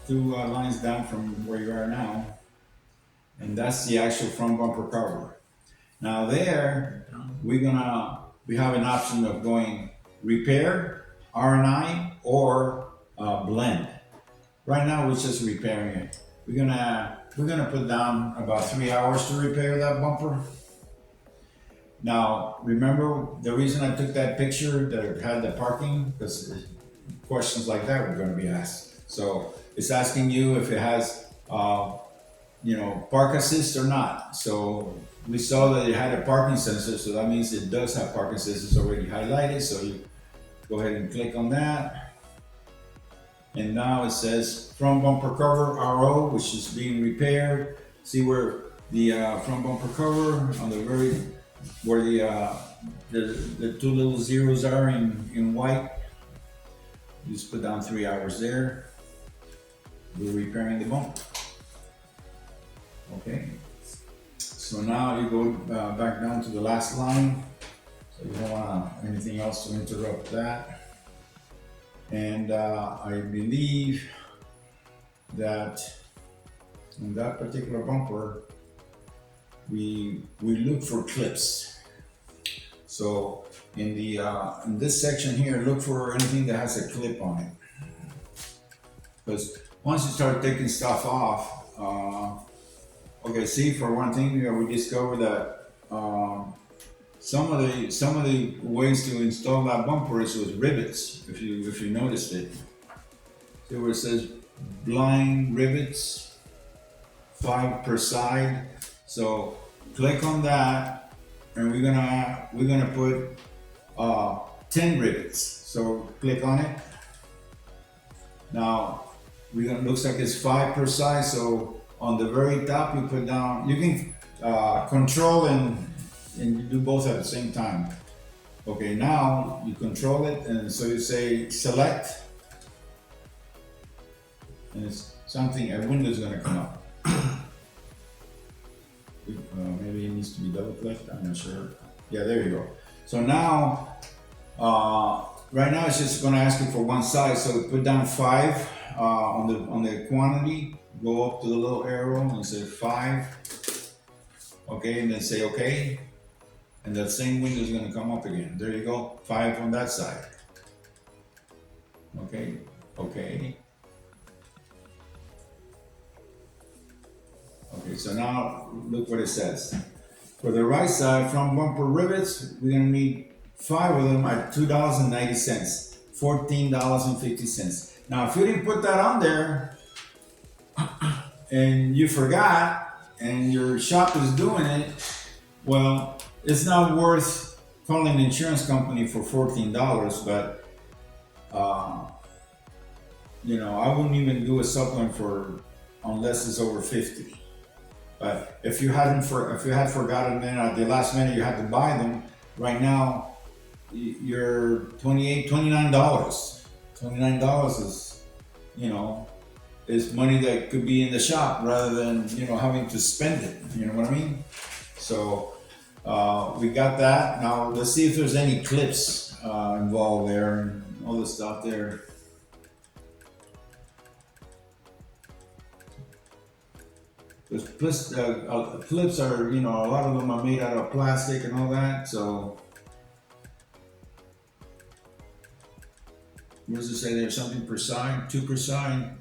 two lines down from where you are now. And that's the actual front bumper cover. Now there, we have an option of going repair, R&I, or blend. Right now we're just repairing it. We're gonna put down about 3 hours to repair that bumper. Now, remember the reason I took that picture that had the parking? Because questions like that were gonna be asked. So it's asking you if it has, park assist or not. So we saw that it had a parking sensor, so that means it does have parking sensors already highlighted. So you go ahead and click on that. And now it says front bumper cover RO, which is being repaired. See where the front bumper cover on the where the two little zeros are in white. Just put down 3 hours there. We're repairing the bumper. Okay. So now you go back down to the last line. So you don't want anything else to interrupt that. And I believe that in that particular bumper, we look for clips. So in this section here, look for anything that has a clip on it. Because once you start taking stuff off, okay, see, for one thing, we discovered that some of the ways to install that bumper is with rivets. If you noticed it, see where it says blind rivets, 5 per side. So click on that, and we're gonna put 10 rivets. So click on it. Now looks like it's 5 per side. So on the very top, you put down. You can control and you do both at the same time. Okay, now you control it, and so you say select, and it's something, a window is gonna come up. Maybe it needs to be double clicked, I'm not sure. Yeah, there you go. So now, right now it's just gonna ask you for one size, so put down 5 on the quantity, go up to the little arrow and say 5. Okay, and then say okay. And that same window is going to come up again. There you go, 5 on that side. Okay, okay. Okay, so now look what it says. For the right side, front bumper rivets, we're going to need 5 of them at $2.90, $14.50. Now, if you didn't put that on there and you forgot and your shop is doing it, well, it's not worth calling the insurance company for $14, but I wouldn't even do a supplement unless it's over 50. But if you had forgotten then at the last minute you had to buy them, right now you're $29. $29 is money that could be in the shop rather than having to spend it. You know what I mean? So. We got that. Now let's see if there's any clips involved there and all the stuff there. Because clips are, a lot of them are made out of plastic and all that. So what does it say there? Something per side, 2 per side?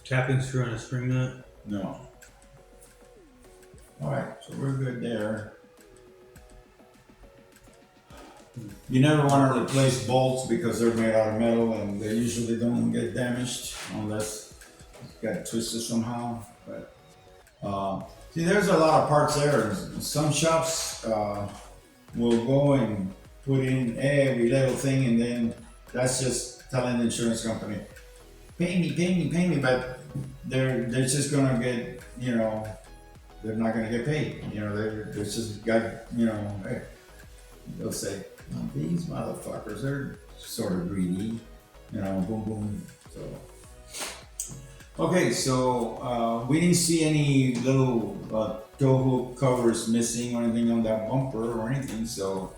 Tapping screw on a spring nut. No. All right, so we're good there. You never want to replace bolts because they're made out of metal and they usually don't get damaged unless it got twisted somehow. But see, there's a lot of parts there. Some shops will go and put in every little thing, and then that's just telling the insurance company, pay me, but they're just gonna get, they're not going to get paid. They're just got, hey, they'll say, oh, these motherfuckers, they're sort of greedy, boom, boom. So, okay, so we didn't see any little tow hook covers missing or anything on that bumper or anything. So,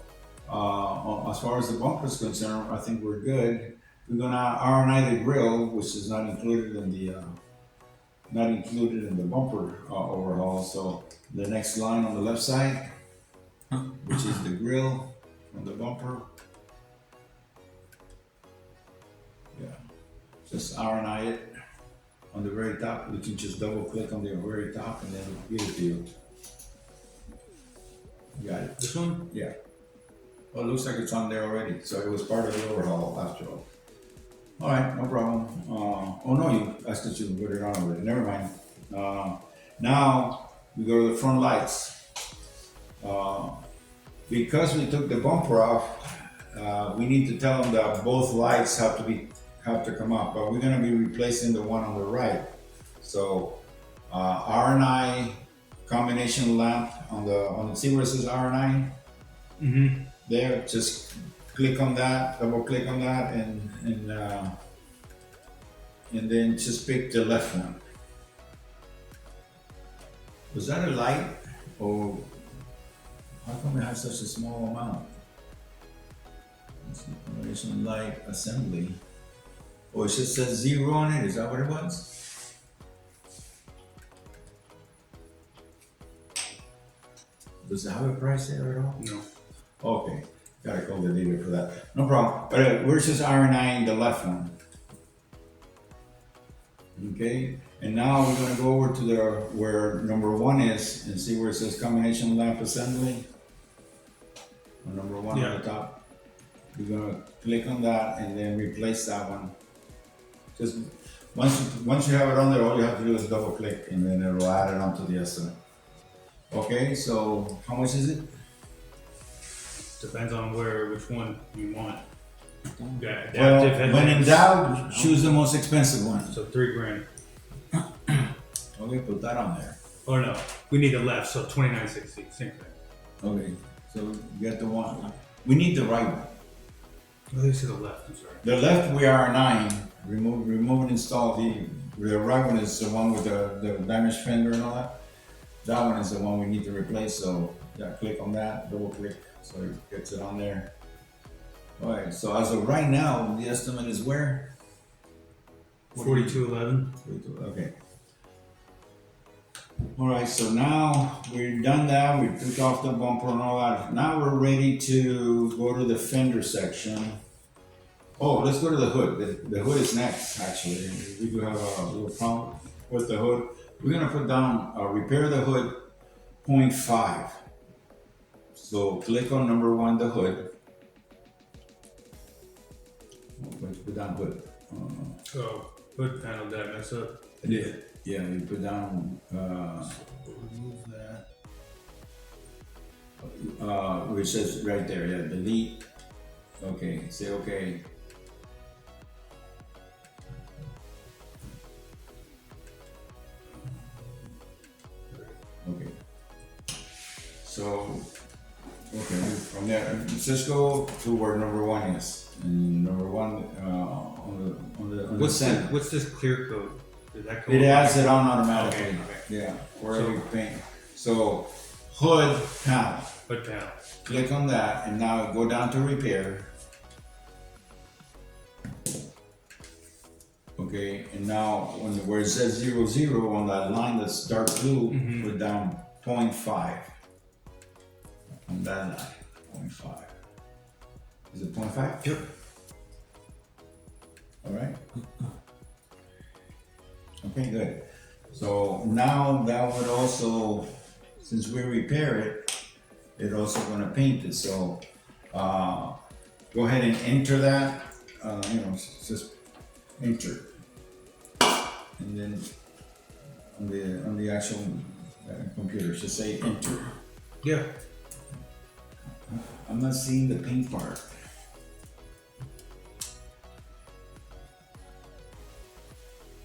as far as the bumper is concerned, I think we're good. We're going to R&I the grill, which is not included in the bumper overhaul. So the next line on the left side, which is the grill on the bumper. Yeah, just R&I it on the very top. You can just double click on the very top and then it'll give it to you. You got it. This one? Yeah. Well, it looks like it's on there already, so it was part of the overhaul after all. All right, no problem. Oh no, I thought you put it on already. Never mind. Now we go to the front lights. Because we took the bumper off, we need to tell them that both lights have to come up. But we're gonna be replacing the one on the right. So R&I combination lamp on the see where it says R&I. Mm-hmm. There, just click on that, double click on that, and then just pick the left one. Was that a light, or how come it has such a small amount? Combination light assembly. Oh, it just says 0 on it. Is that what it was? Does it have a price there at all? No. Okay, gotta call the dealer for that. No problem. But where's this R&I, the left one? Okay, and now we're gonna go over to where number 1 is and see where it says combination lamp assembly. Or number 1 Yeah. on the top. You're gonna click on that and then replace that one. Just once you have it on there, all you have to do is double click and then it'll add it onto the estimate. Okay, so how much is it? Depends on which one you want. You got Well, adaptive when in headlamps. doubt, choose the most expensive one. So $3,000. Okay, put that on there. Oh no, we need the left, so $29.60. Same thing. Okay, so you get the one. We need the right one. Oh, they said the left. I'm sorry. The left we are 9. Remove and install the right one is the one with the damaged fender and all that. That one is the one we need to replace. So yeah, click on that, double click, so it gets it on there. All right. So as of right now, the estimate is where? 4211. 42, okay. All right, so now we've done that, we took off the bumper and all that. Now we're ready to go to the fender section. Oh, let's go to the hood. The hood is next, actually. We do have a little problem with the hood. We're gonna put down, repair the hood, 0.5. So click on number 1, the hood. Let's put down hood. Oh, hood panel, did I mess up? I did. Yeah, you put down, Remove that. which says right there, yeah, delete. Okay, say okay. Okay. So, okay, from there, just go to where number 1 is. And number 1, on the center. What's this clear code? Did that go It over? adds it on automatically. Okay. Yeah, wherever you paint. So, hood panel. Hood panel. Click on that and now go down to repair. Okay, and now where it says 00 on that line that's dark blue, put down 0.5. On that line, 0.5. Is it 0.5? Yep. All right. Okay, good. So now that would also, since we repair it, it's also going to paint it. So go ahead and enter that. Just enter, and then on the actual computer, just say enter. Yeah. I'm not seeing the paint part.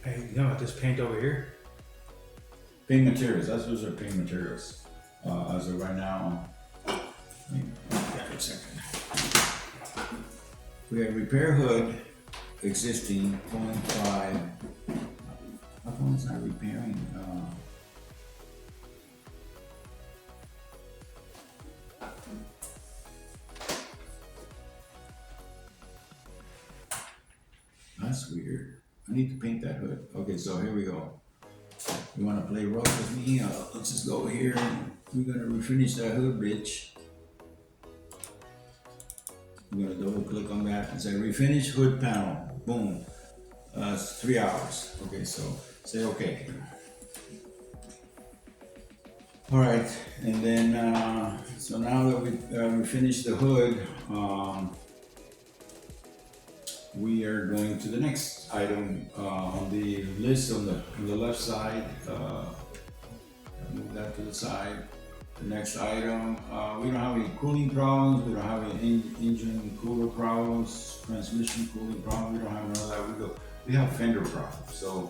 Hey, you know about this paint over here? Paint materials. That's those are paint materials. As of right now. Yeah, a second. We have repair hood existing 0.5. How come it's not repairing? That's weird. I need to paint that hood. Okay, so here we go. You want to play rough with me? Let's just go here. We're gonna refinish that hood, bitch. I'm gonna double click on that and say refinish hood panel. Boom. It's 3 hours. Okay, so say okay. All right, and then So now that we finished the hood, we are going to the next item on the list on the left side. Move that to the side. The next item, we don't have any cooling problems. We don't have any engine cooler problems, transmission cooling problems. We don't have none of that. We have fender problems. So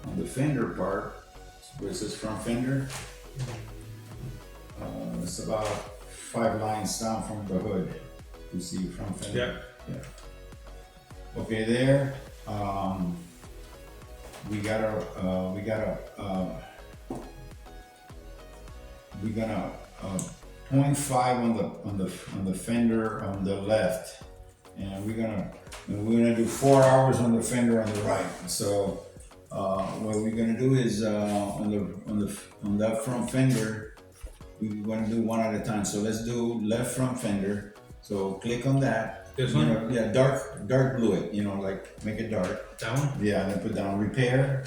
on the fender part, where it says front fender, it's about 5 lines down from the hood. You see front fender. Yeah. Okay, there. We got a 0.5 on the fender on the left, and we're gonna do 4 hours on the fender on the right. So what we're gonna do is on that front fender, we're gonna do one at a time. So let's do left front fender. So click on that. This one? Yeah, dark blue it. Like make it dark. That one? Yeah, and then put down repair.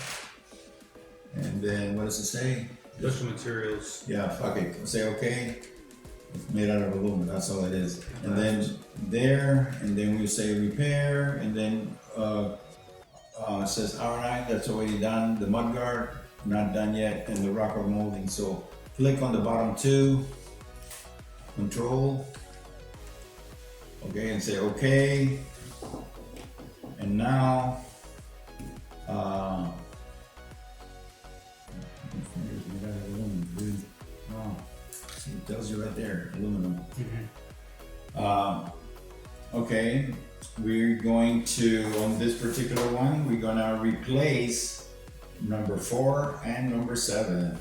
And then what does it say? Industrial materials. Yeah, fuck it. Say okay. It's made out of aluminum. That's all it is. And then there, and then we say repair, and then it says alright, that's already done. The mud guard, not done yet, and the rocker molding. So click on the bottom two, control, okay, and say okay. And now, see, it tells you right there, aluminum. Okay, we're going to, on this particular one, we're gonna replace number 4 and number 7.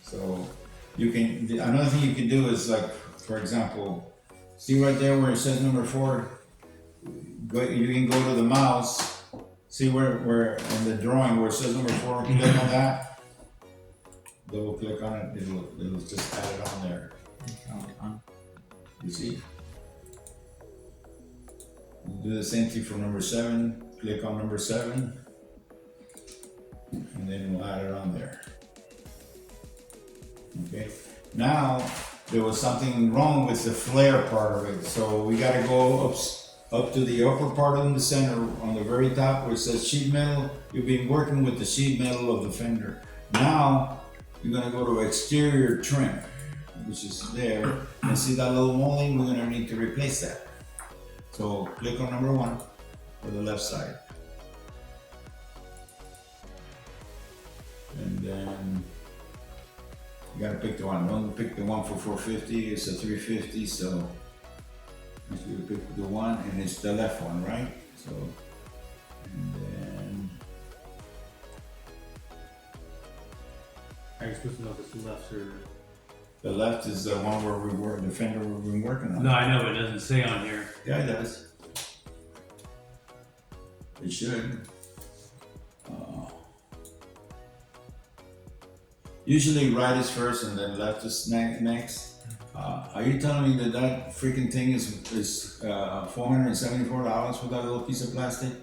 So you can, another thing you can do is like, for example, see right there where it says number 4, you can go to the mouse, see where in the drawing where it says number 4, click on that, double click on it, it'll just add it on there. You see? Do the same thing for number 7, click on number 7, and then we'll add it on there. Okay, now there was something wrong with the flare part of it, so we got to go up to the upper part in the center on the very top where it says sheet metal. You've been working with the sheet metal of the fender. Now you're going to go to exterior trim, which is there, and see that little molding. We're going to need to replace that. So click on number 1 for the left side, and then you gotta pick the one. Don't pick the one for 450. It's a 350. So you pick the one, and it's the left one, right? So, and then How are you supposed to know if it's left or? the left is the one where we were the fender we've been working on. No, I know, but it doesn't say on here. Yeah, it does. It should. Usually right is first and then left is next. Are you telling me that freaking thing is $474 for that little piece of plastic?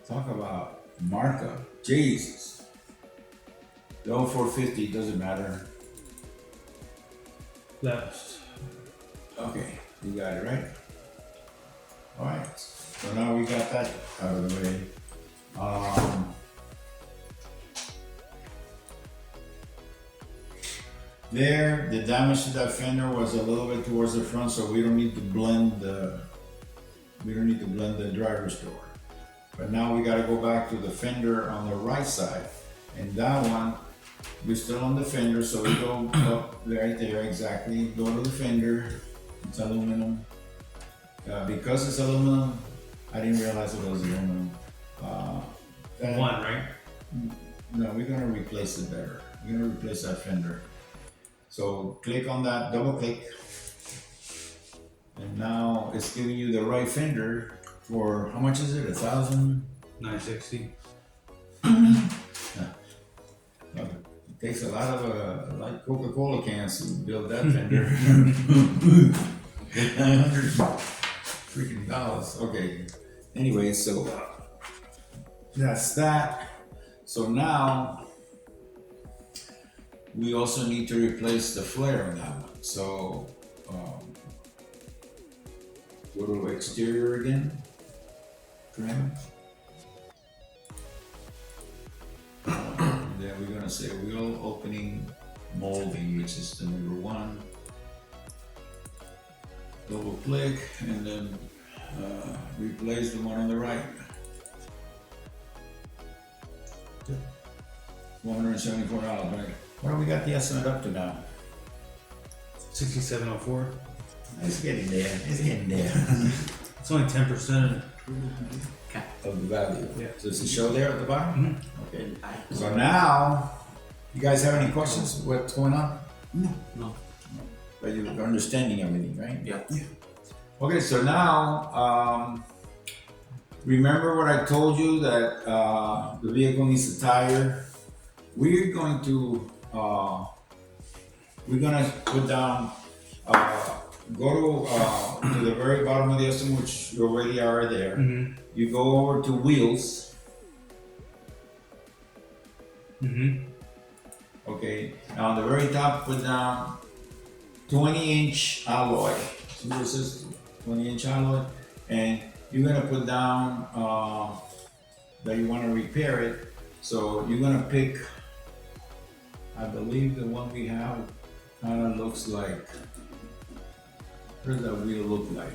Talk about markup. Jesus. The old 450 doesn't matter. Left. Okay, you got it right. All right. So now we got that out of the way. There, the damage to that fender was a little bit towards the front, so we don't need to blend the driver's door. But now we got to go back to the fender on the right side, and that one we're still on the fender, so we go up right there exactly. Go to the fender. It's aluminum. Because it's aluminum, I didn't realize it was aluminum. One, right? No, we're gonna replace it better. We're gonna replace that fender. So click on that, double click, and now it's giving you the right fender for how much is it? 1,000? 960. It takes a lot of like Coca-Cola cans to build that fender. $900 freaking dollars. Okay. Anyway, so that's that. So now we also need to replace the flare on that one. So go to exterior again, trim. And then we're gonna say wheel opening molding, which is the number 1. Double click and then replace the one on the right. $474, right? What do we got the estimate up to now? 6704. It's getting there. It's getting there. It's only 10%. Of the value. Yeah. So does it show there at the bottom? Okay. And I So now, you guys have any questions? What's going on? no. But you're understanding everything, right? Yeah. Okay, so now, remember what I told you that the vehicle needs a tire? We're going to, we're gonna put down, go to the very bottom of the estimate, which you already are there. Mm-hmm. You go over to wheels, Mm-hmm. okay? Now on the very top, put down 20-inch alloy. See what it says? 20-inch alloy. And you're gonna put down that you wanna repair it. So you're gonna pick, I believe the one we have kinda looks like, what does that wheel look like?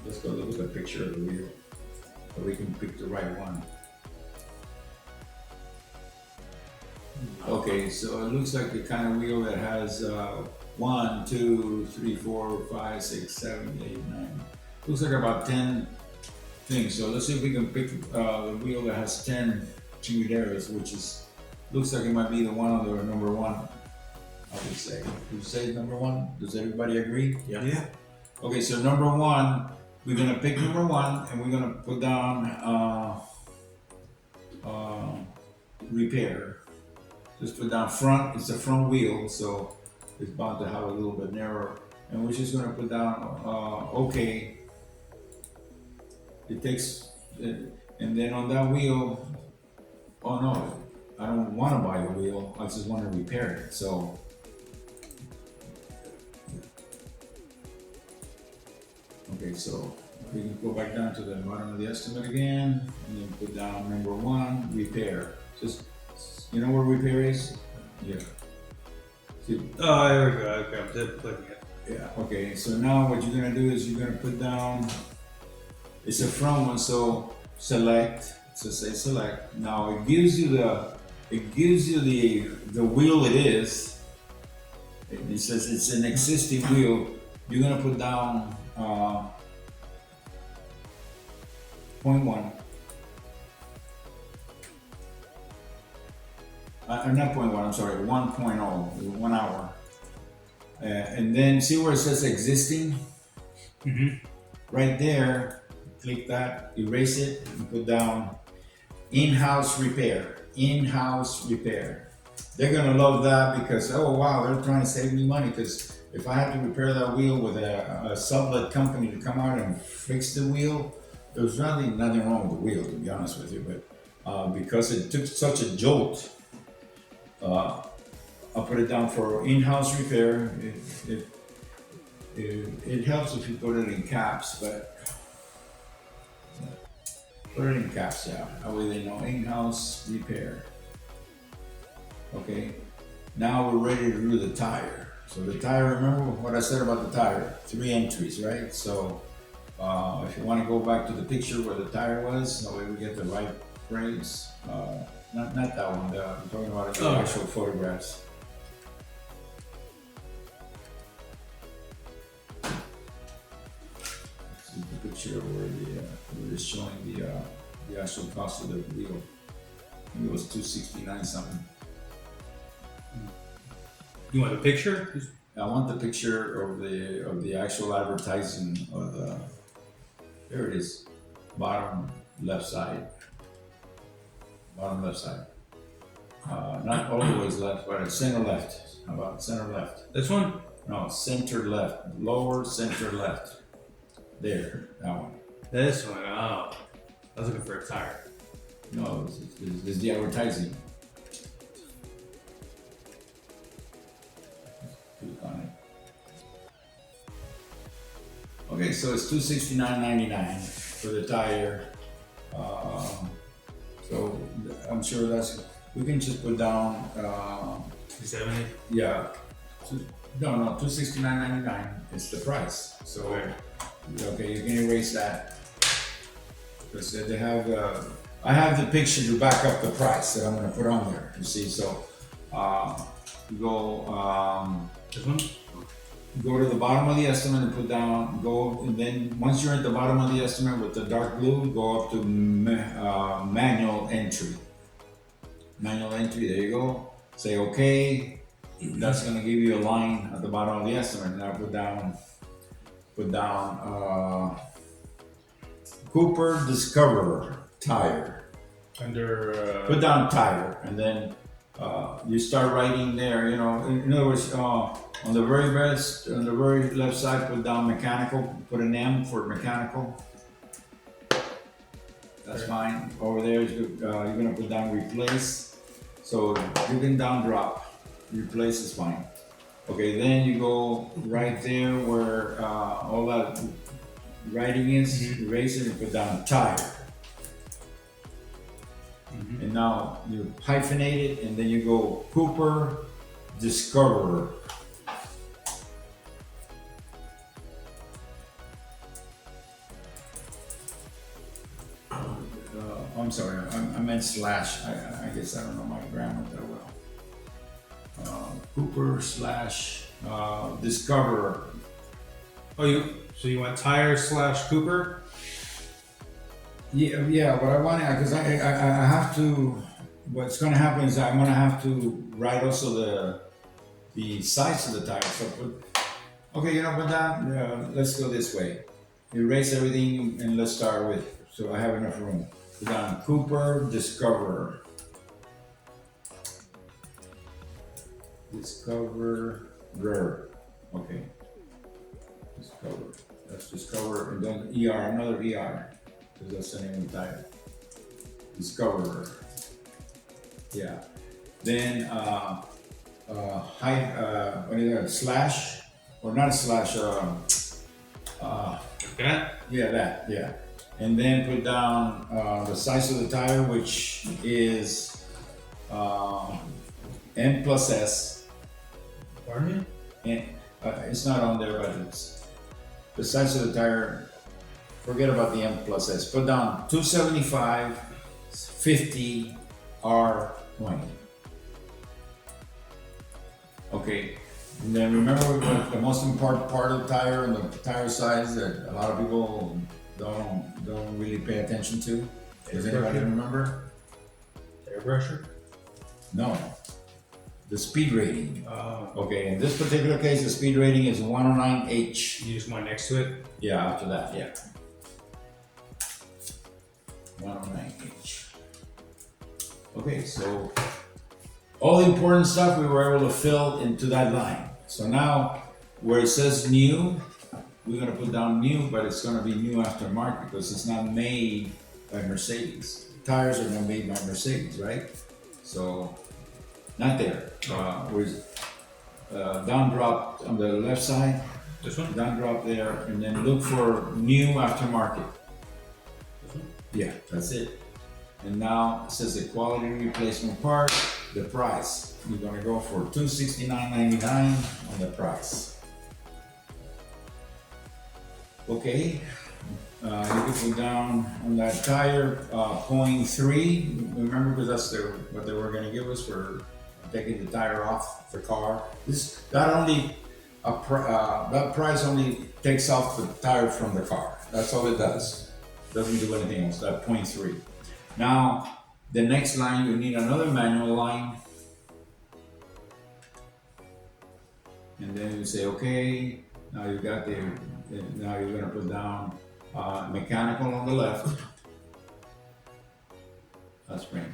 Let's go look at the picture of the wheel so we can pick the right one. Okay, so it looks like the kind of wheel that has 1, 2, 3, 4, 5, 6, 7, 8, 9. Looks like about 10 things. So let's see if we can pick the wheel that has 10 chingaderas, which is looks like it might be the one on the number 1. I would say. Would you say number 1? Does everybody agree? Yeah. Okay, so number 1, we're gonna pick number 1, and we're gonna put down repair. Just put down front. It's a front wheel, so it's bound to have a little bit narrower. And we're just gonna put down okay. It takes, and then on that wheel, oh no, I don't want to buy the wheel. I just want to repair it. So. Okay, so we can go back down to the bottom of the estimate again, and then put down number 1, repair. Just, you know where repair is? Yeah. See, Oh, there we go. Okay, I'm just clicking it. yeah, okay, so now what you're gonna do is you're gonna put down, it's a front one, so select, so say select. Now it gives you the wheel it is. It says it's an existing wheel. You're gonna put down 0.1. Not 0.1, I'm sorry, 1.0, 1 hour. And then see where it says existing? Mm-hmm. Right there, click that, erase it, and put down in-house repair. In-house repair. They're gonna love that because, oh wow, they're trying to save me money, because if I have to repair that wheel with a sublet company to come out and fix the wheel, there's really nothing wrong with the wheel, to be honest with you, but because it took such a jolt, I'll put it down for in-house repair. It helps if you put it in caps, but put it in caps, yeah. That way they know in-house repair. Okay, now we're ready to do the tire. So the tire, remember what I said about the tire? 3 entries, right? So if you want to go back to the picture where the tire was, that way we get the right frames. Not that one, I'm talking about the actual photographs. This is the picture where it's showing the actual cost of the wheel. I think it was $269 something. You want a picture? I want the picture of the actual advertising of the. There it is, bottom left side. Bottom left side. Not all the ways left, but center left. How about center left? This one? No, center left. Lower center left. There, that one. This one. Oh, I was looking for a tire. No, it's the advertising. Okay, so it's $269.99 for the tire. So I'm sure we can just put down, 270. yeah, no, $269.99 is the price. So, Okay. okay, you can erase that. Because they have, I have the picture to back up the price that I'm gonna put on there, you see, so, you This one? go to the bottom of the estimate and put down, and then, once you're at the bottom of the estimate with the dark blue, go up to manual entry. Manual entry, there you go, say okay, that's gonna give you a line at the bottom of the estimate. Now put down, Cooper Discoverer tire. Under. Put down tire, and then you start writing there. You know, in other words, on the very best, on the very left side, put down mechanical. Put an M for mechanical. That's fine. Over there, you're gonna put down replace. So you can down drop. Replace is fine. Okay, then you go right there where all that writing is. Erase it and put down tire. And now you hyphenate it, and then you go Cooper Discoverer. I'm sorry, I meant slash. I guess I don't know my grammar that well. Cooper slash Discoverer. Oh, so you want tire / Cooper? Yeah. What I want, because I have to. What's going to happen is I'm going to have to write also the size of the tire. So okay, you know, but that let's go this way. Erase everything and let's start with. So I have enough room. Put down Cooper Discoverer. Discoverer. Okay. Discover. Let's discover, and then ER, another ER. Because that's the name of the tire. Discoverer. Yeah. Then what is that? Slash, or not a slash? That? Yeah, that. Yeah. And then put down the size of the tire, which is M plus S. Pardon me? And it's not on there, but it's the size of the tire. Forget about the M plus S. Put down 275, 50, R20. Okay. And then remember the most important part of the tire and the tire size that a lot of people don't really pay attention to. Does anybody remember? Air pressure? No. The speed rating. Oh. Okay, in this particular case, the speed rating is 109H. You just want next to it? Yeah, after that, yeah. 109H. Okay, so all the important stuff we were able to fill into that line. So now, where it says new, we're gonna put down new, but it's gonna be new aftermarket because it's not made by Mercedes. Tires are not made by Mercedes, right? So, not there. Down drop on the left side, This one? down drop there, and then look for new aftermarket. This one? Yeah, that's it. And now it says the quality replacement part, the price. You're gonna go for $269.99 on the price. Okay, you can put down on that tire 0.3. Remember, because that's what they were gonna give us for taking the tire off the car. That price only takes off the tire from the car. That's all it does. Doesn't do anything else. That 0.3. Now, the next line, you need another manual line. And then you say, okay, now you got now you're gonna put down mechanical on the left. That's spring.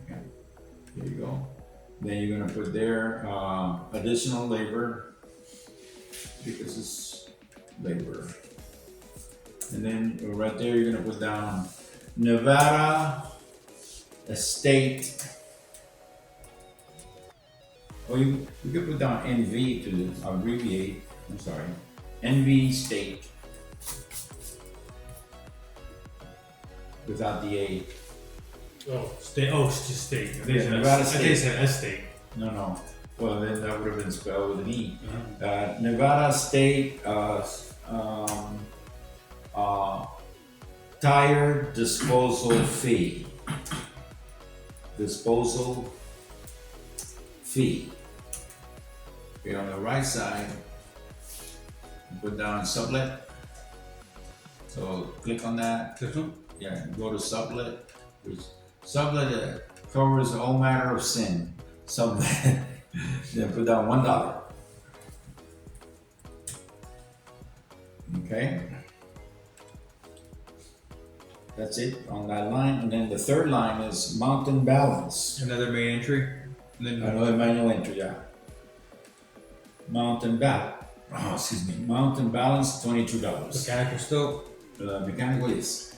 Okay, here you go. Then you're gonna put there additional labor, because it's labor. And then right there, you're gonna put down Nevada Estate Or you could put down NV to abbreviate. I'm sorry. NV state without the A. Oh, state. Oh, it's just state. I think Yeah, it said Nevada I think it State. said estate. No. Well, then that would have been spelled with an E. Uh-huh. Nevada State tire disposal fee. Disposal fee. Okay, on the right side, put down sublet. So click on that. This one? Yeah, go to sublet. Which sublet covers all matter of sin. Sublet. Then put down $1. Okay. That's it on that line. And then the third line is mountain balance. Another main entry. And then Another manual entry, yeah. Mountain balance. Oh, excuse me. Mountain balance, $22. mechanical still. Mechanical is.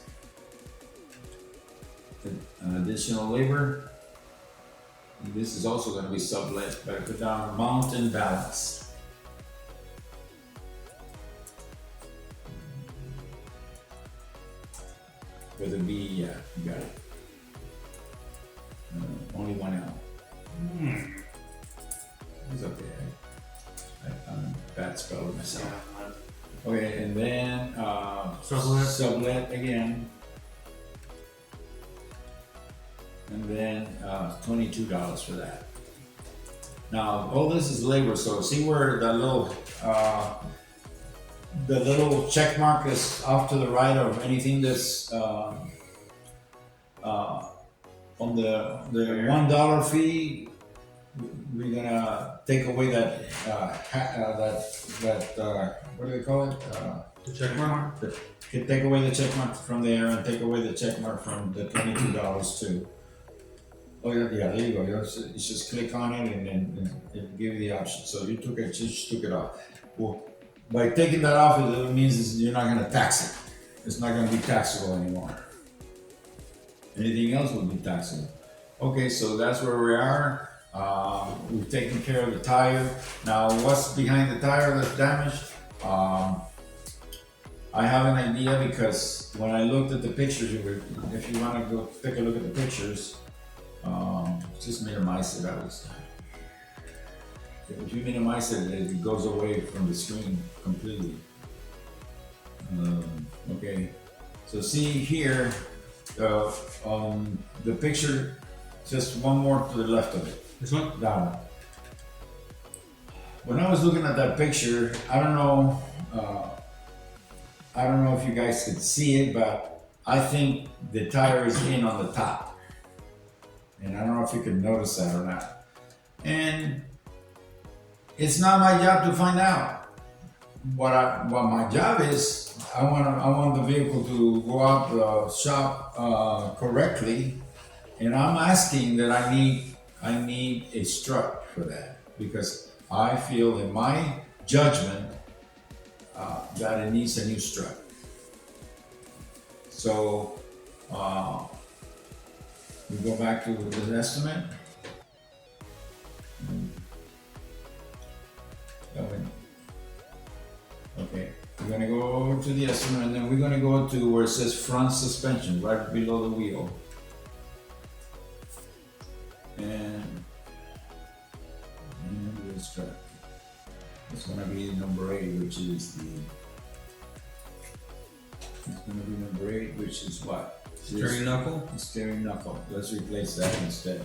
Additional labor. And this is also going to be sublet, but I put down mountain balance. With a B, yeah, you got it. Only one L. It's okay. I'm a bad speller myself. Okay, and then sublet again. And then $22 for that. Now, all this is labor, so see where the little check mark is off to the right of anything that's on the $1 fee. We're gonna take away that what do they call it? The check mark. Take away the check mark from there and take away the check mark from the $22 too. Oh yeah, there you go. You just click on it and then it'll give you the option. So you just took it off. Well, by taking that off, it means you're not going to tax it. It's not going to be taxable anymore. Anything else will be taxable. Okay, so that's where we are. We've taken care of the tire. Now, what's behind the tire that's damaged? I have an idea because when I looked at the pictures, if you want to go take a look at the pictures, just minimize it. If you minimize it, it goes away from the screen completely. Okay, so see here, the picture, just one more to the left of it. This one? That one. When I was looking at that picture, I don't know if you guys could see it, but I think the tire is in on the top. And I don't know if you can notice that or not. And it's not my job to find out. What my job is, I want the vehicle to go out the shop correctly, and I'm asking that I need a strut for that because I feel in my judgment that it needs a new strut. So we go back to the estimate. Okay, we're gonna go over to the estimate and then we're gonna go to where it says front suspension, right below the wheel. And this truck. It's gonna be number 8, which is what? Steering knuckle. The steering knuckle. Let's replace that instead.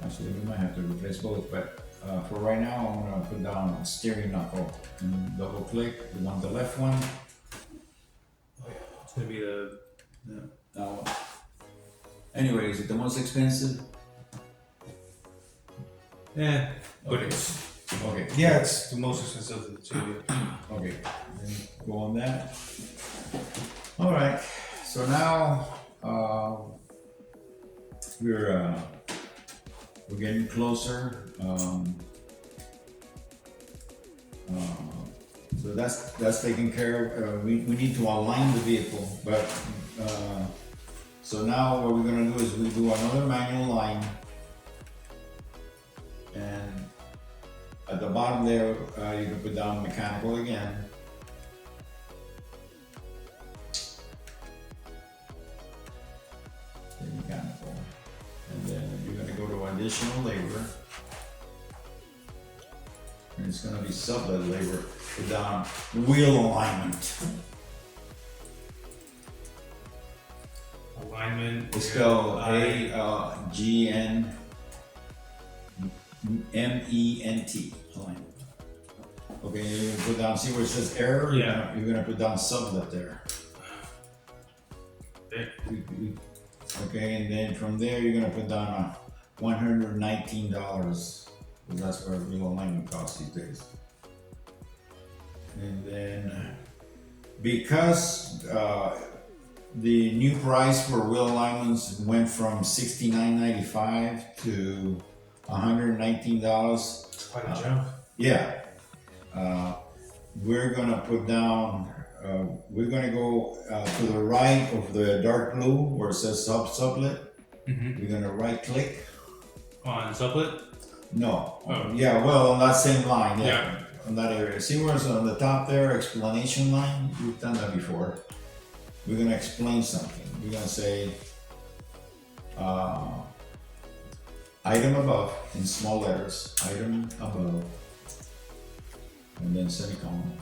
Actually, we might have to replace both, but for right now, I'm gonna put down steering knuckle and double click. You want the left one. It's gonna be the. Yeah. Now, anyway, is it the most expensive? Yeah. But Okay. it's. Okay. Yeah, it's the most expensive of the two. Okay. Then go on that. All right. So now we're getting closer. So that's taken care of. We need to align the vehicle, but so now what we're gonna do is we do another manual line. bottom there, you can put down mechanical again. Then mechanical. And then you're gonna go to additional labor. And it's gonna be sublet labor, put down wheel alignment. Alignment. It's spelled AGNMENT, alignment. Okay, you're gonna put down, see where it says error? Yeah. You're gonna put down sublet there. Okay. Okay, and then from there, you're gonna put down $119, because that's what wheel alignment costs these days. And then, because the new price for wheel alignments went from $69.95 to $119. It's quite a jump. Yeah. We're gonna put down, we're gonna go to the right of the dark blue where it says sublet. Mm-hmm. We're gonna right click. On sublet? No. Oh. Yeah, well, on that same line, yeah. Yeah. On that area. See where it's on the top there, explanation line? We've done that before. We're gonna explain something. We're gonna say, item above in small letters, item above, and then semicolon.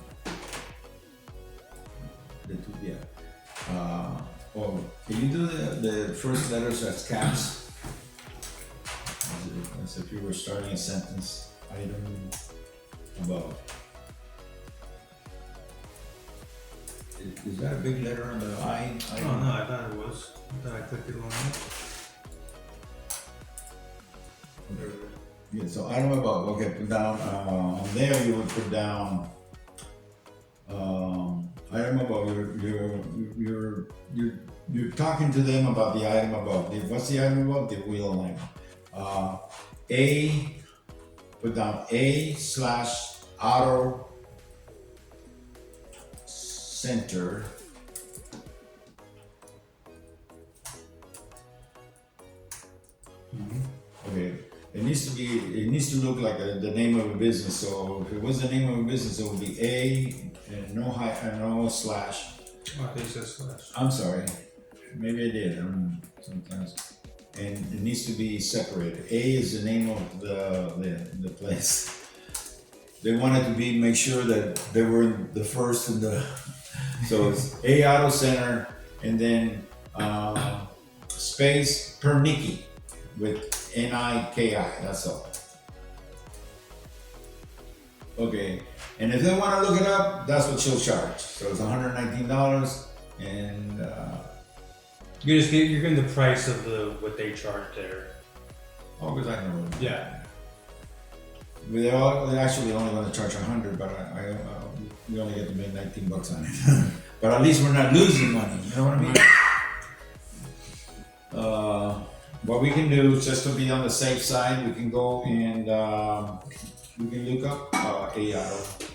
Can you do the first letters as caps? As if you were starting a sentence, item above. Is that a big letter on the I? Oh no, I thought it was. I thought I clicked it on it. Yeah, so item above, okay, put down, on there you would put down, item above, you're talking to them about the item above. What's the item above? The wheel alignment. Put down A/auto center. Mm-hmm. Okay. It needs to look like the name of a business. So if it was the name of a business, it would be A and no slash. Oh, I think it says slash. I'm sorry, maybe I did. Sometimes, and it needs to be separated. A is the name of the place. They wanted to make sure that they were the first in the. So it's A Auto Center, and then space Pernicki with Niki, that's all. Okay, and if they want to look it up, that's what she'll charge. So it's $119, and You're getting the price of what they charge there. oh, because I know. Yeah. They're actually only going to charge $100, but we only get to make $19 on it. But at least we're not losing money. You know what I mean? What we can do, just to be on the safe side, we can go and we can look up AIO.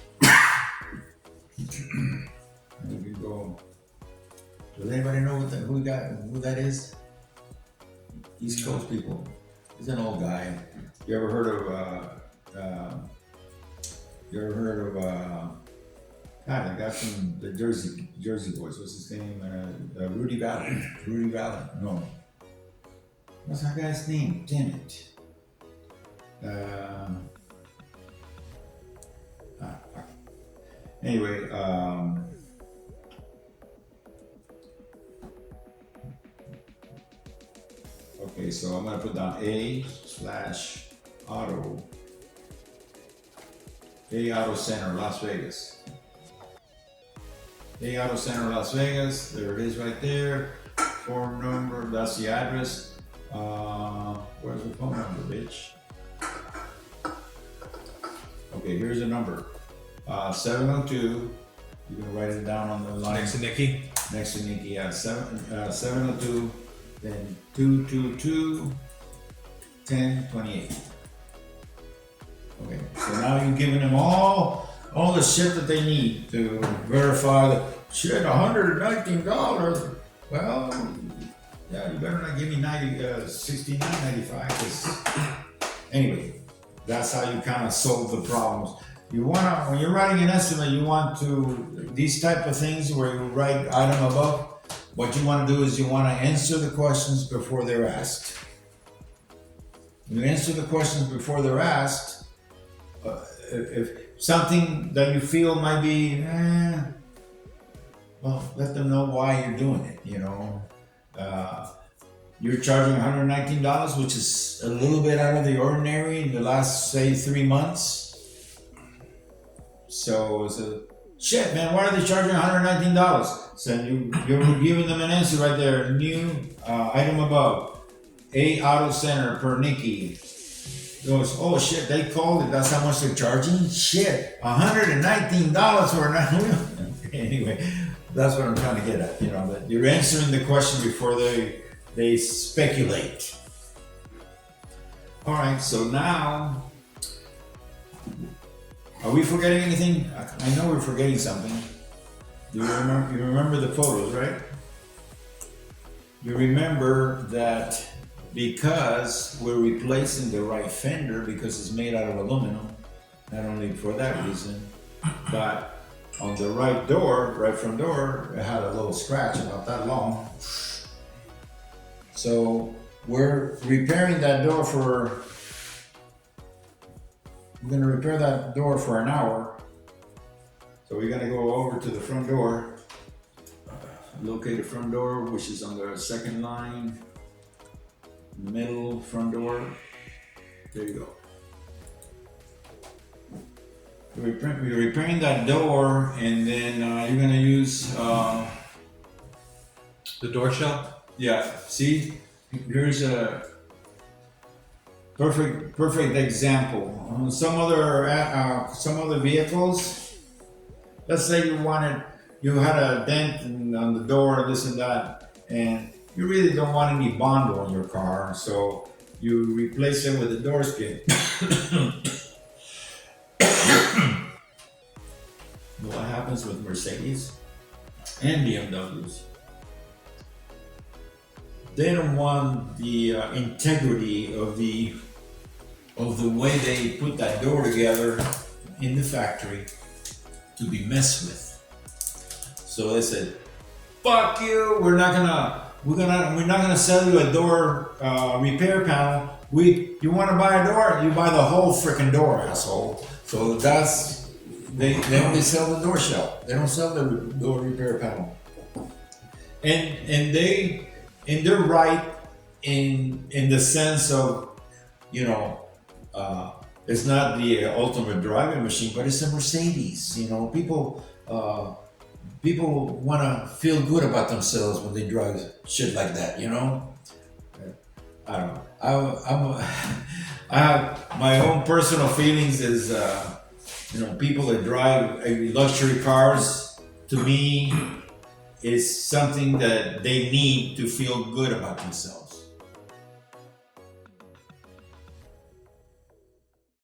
We can go. Does anybody know who that is? East Coast people. He's an old guy. You ever heard of? God, the guy from the Jersey Boys. What's his name? Rudy Valley. Rudy Valley. No. What's that guy's name? Damn it. Anyway, okay, so I'm gonna put down A/auto Center, Las Vegas. A Auto Center, Las Vegas. There it is right there. Phone number, that's the address. Where's the phone number, bitch? Okay, here's the number. 702. You can write it down on the line. Next to Nikki. Next to Nikki, yeah. 702, then 222-1028. Okay, so now you've given them all the shit that they need to verify that shit, $119. Well, yeah, you better not give me $69.95. Anyway, That's how you kind of solve the problems. You wanna, when you're writing an estimate, you want to, these type of things where you write item above, what you wanna do is you wanna answer the questions before they're asked. When you answer the questions before they're asked, if something that you feel might be, well, let them know why you're doing it, you know. You're charging $119, which is a little bit out of the ordinary in the last, say, 3 months. So it's a shit, man. Why are they charging $119? So you're giving them an answer right there. New item above, A Auto Center per Nikki. Goes, oh shit, they called it. That's how much they're charging. Shit, $119 for an anyway. That's what I'm trying to get at. You know, that you're answering the question before they speculate. All right, so now, are we forgetting anything? I know we're forgetting something. You remember the photos, right? You remember that because we're replacing the right fender because it's made out of aluminum, not only for that reason, but on the right door, right front door, it had a little scratch about that long. So we're repairing that door we're gonna repair that door for an hour. So we're gonna go over to the front door, locate the front door, which is on the second line, middle front door. There you go. We're repairing that door, and then you're gonna use The door shell? yeah. See, here's a perfect example. On some other vehicles, let's say you had a dent on the door, this and that, and you really don't want any Bond on your car, so you replace it with a door skin. What happens with Mercedes and BMWs? They don't want the integrity of the way they put that door together in the factory to be messed with. So they said, "Fuck you! We're not gonna sell you a door repair panel. You want to buy a door? You buy the whole freaking door, asshole." So they only sell the door shell. They don't sell the door repair panel. And they're right in the sense of, you know, it's not the ultimate driving machine, but it's a Mercedes. You know, people want to feel good about themselves when they drive shit like that. You know, I don't know. I have my own personal feelings. Is you know, people that drive luxury cars, to me, is something that they need to feel good about themselves.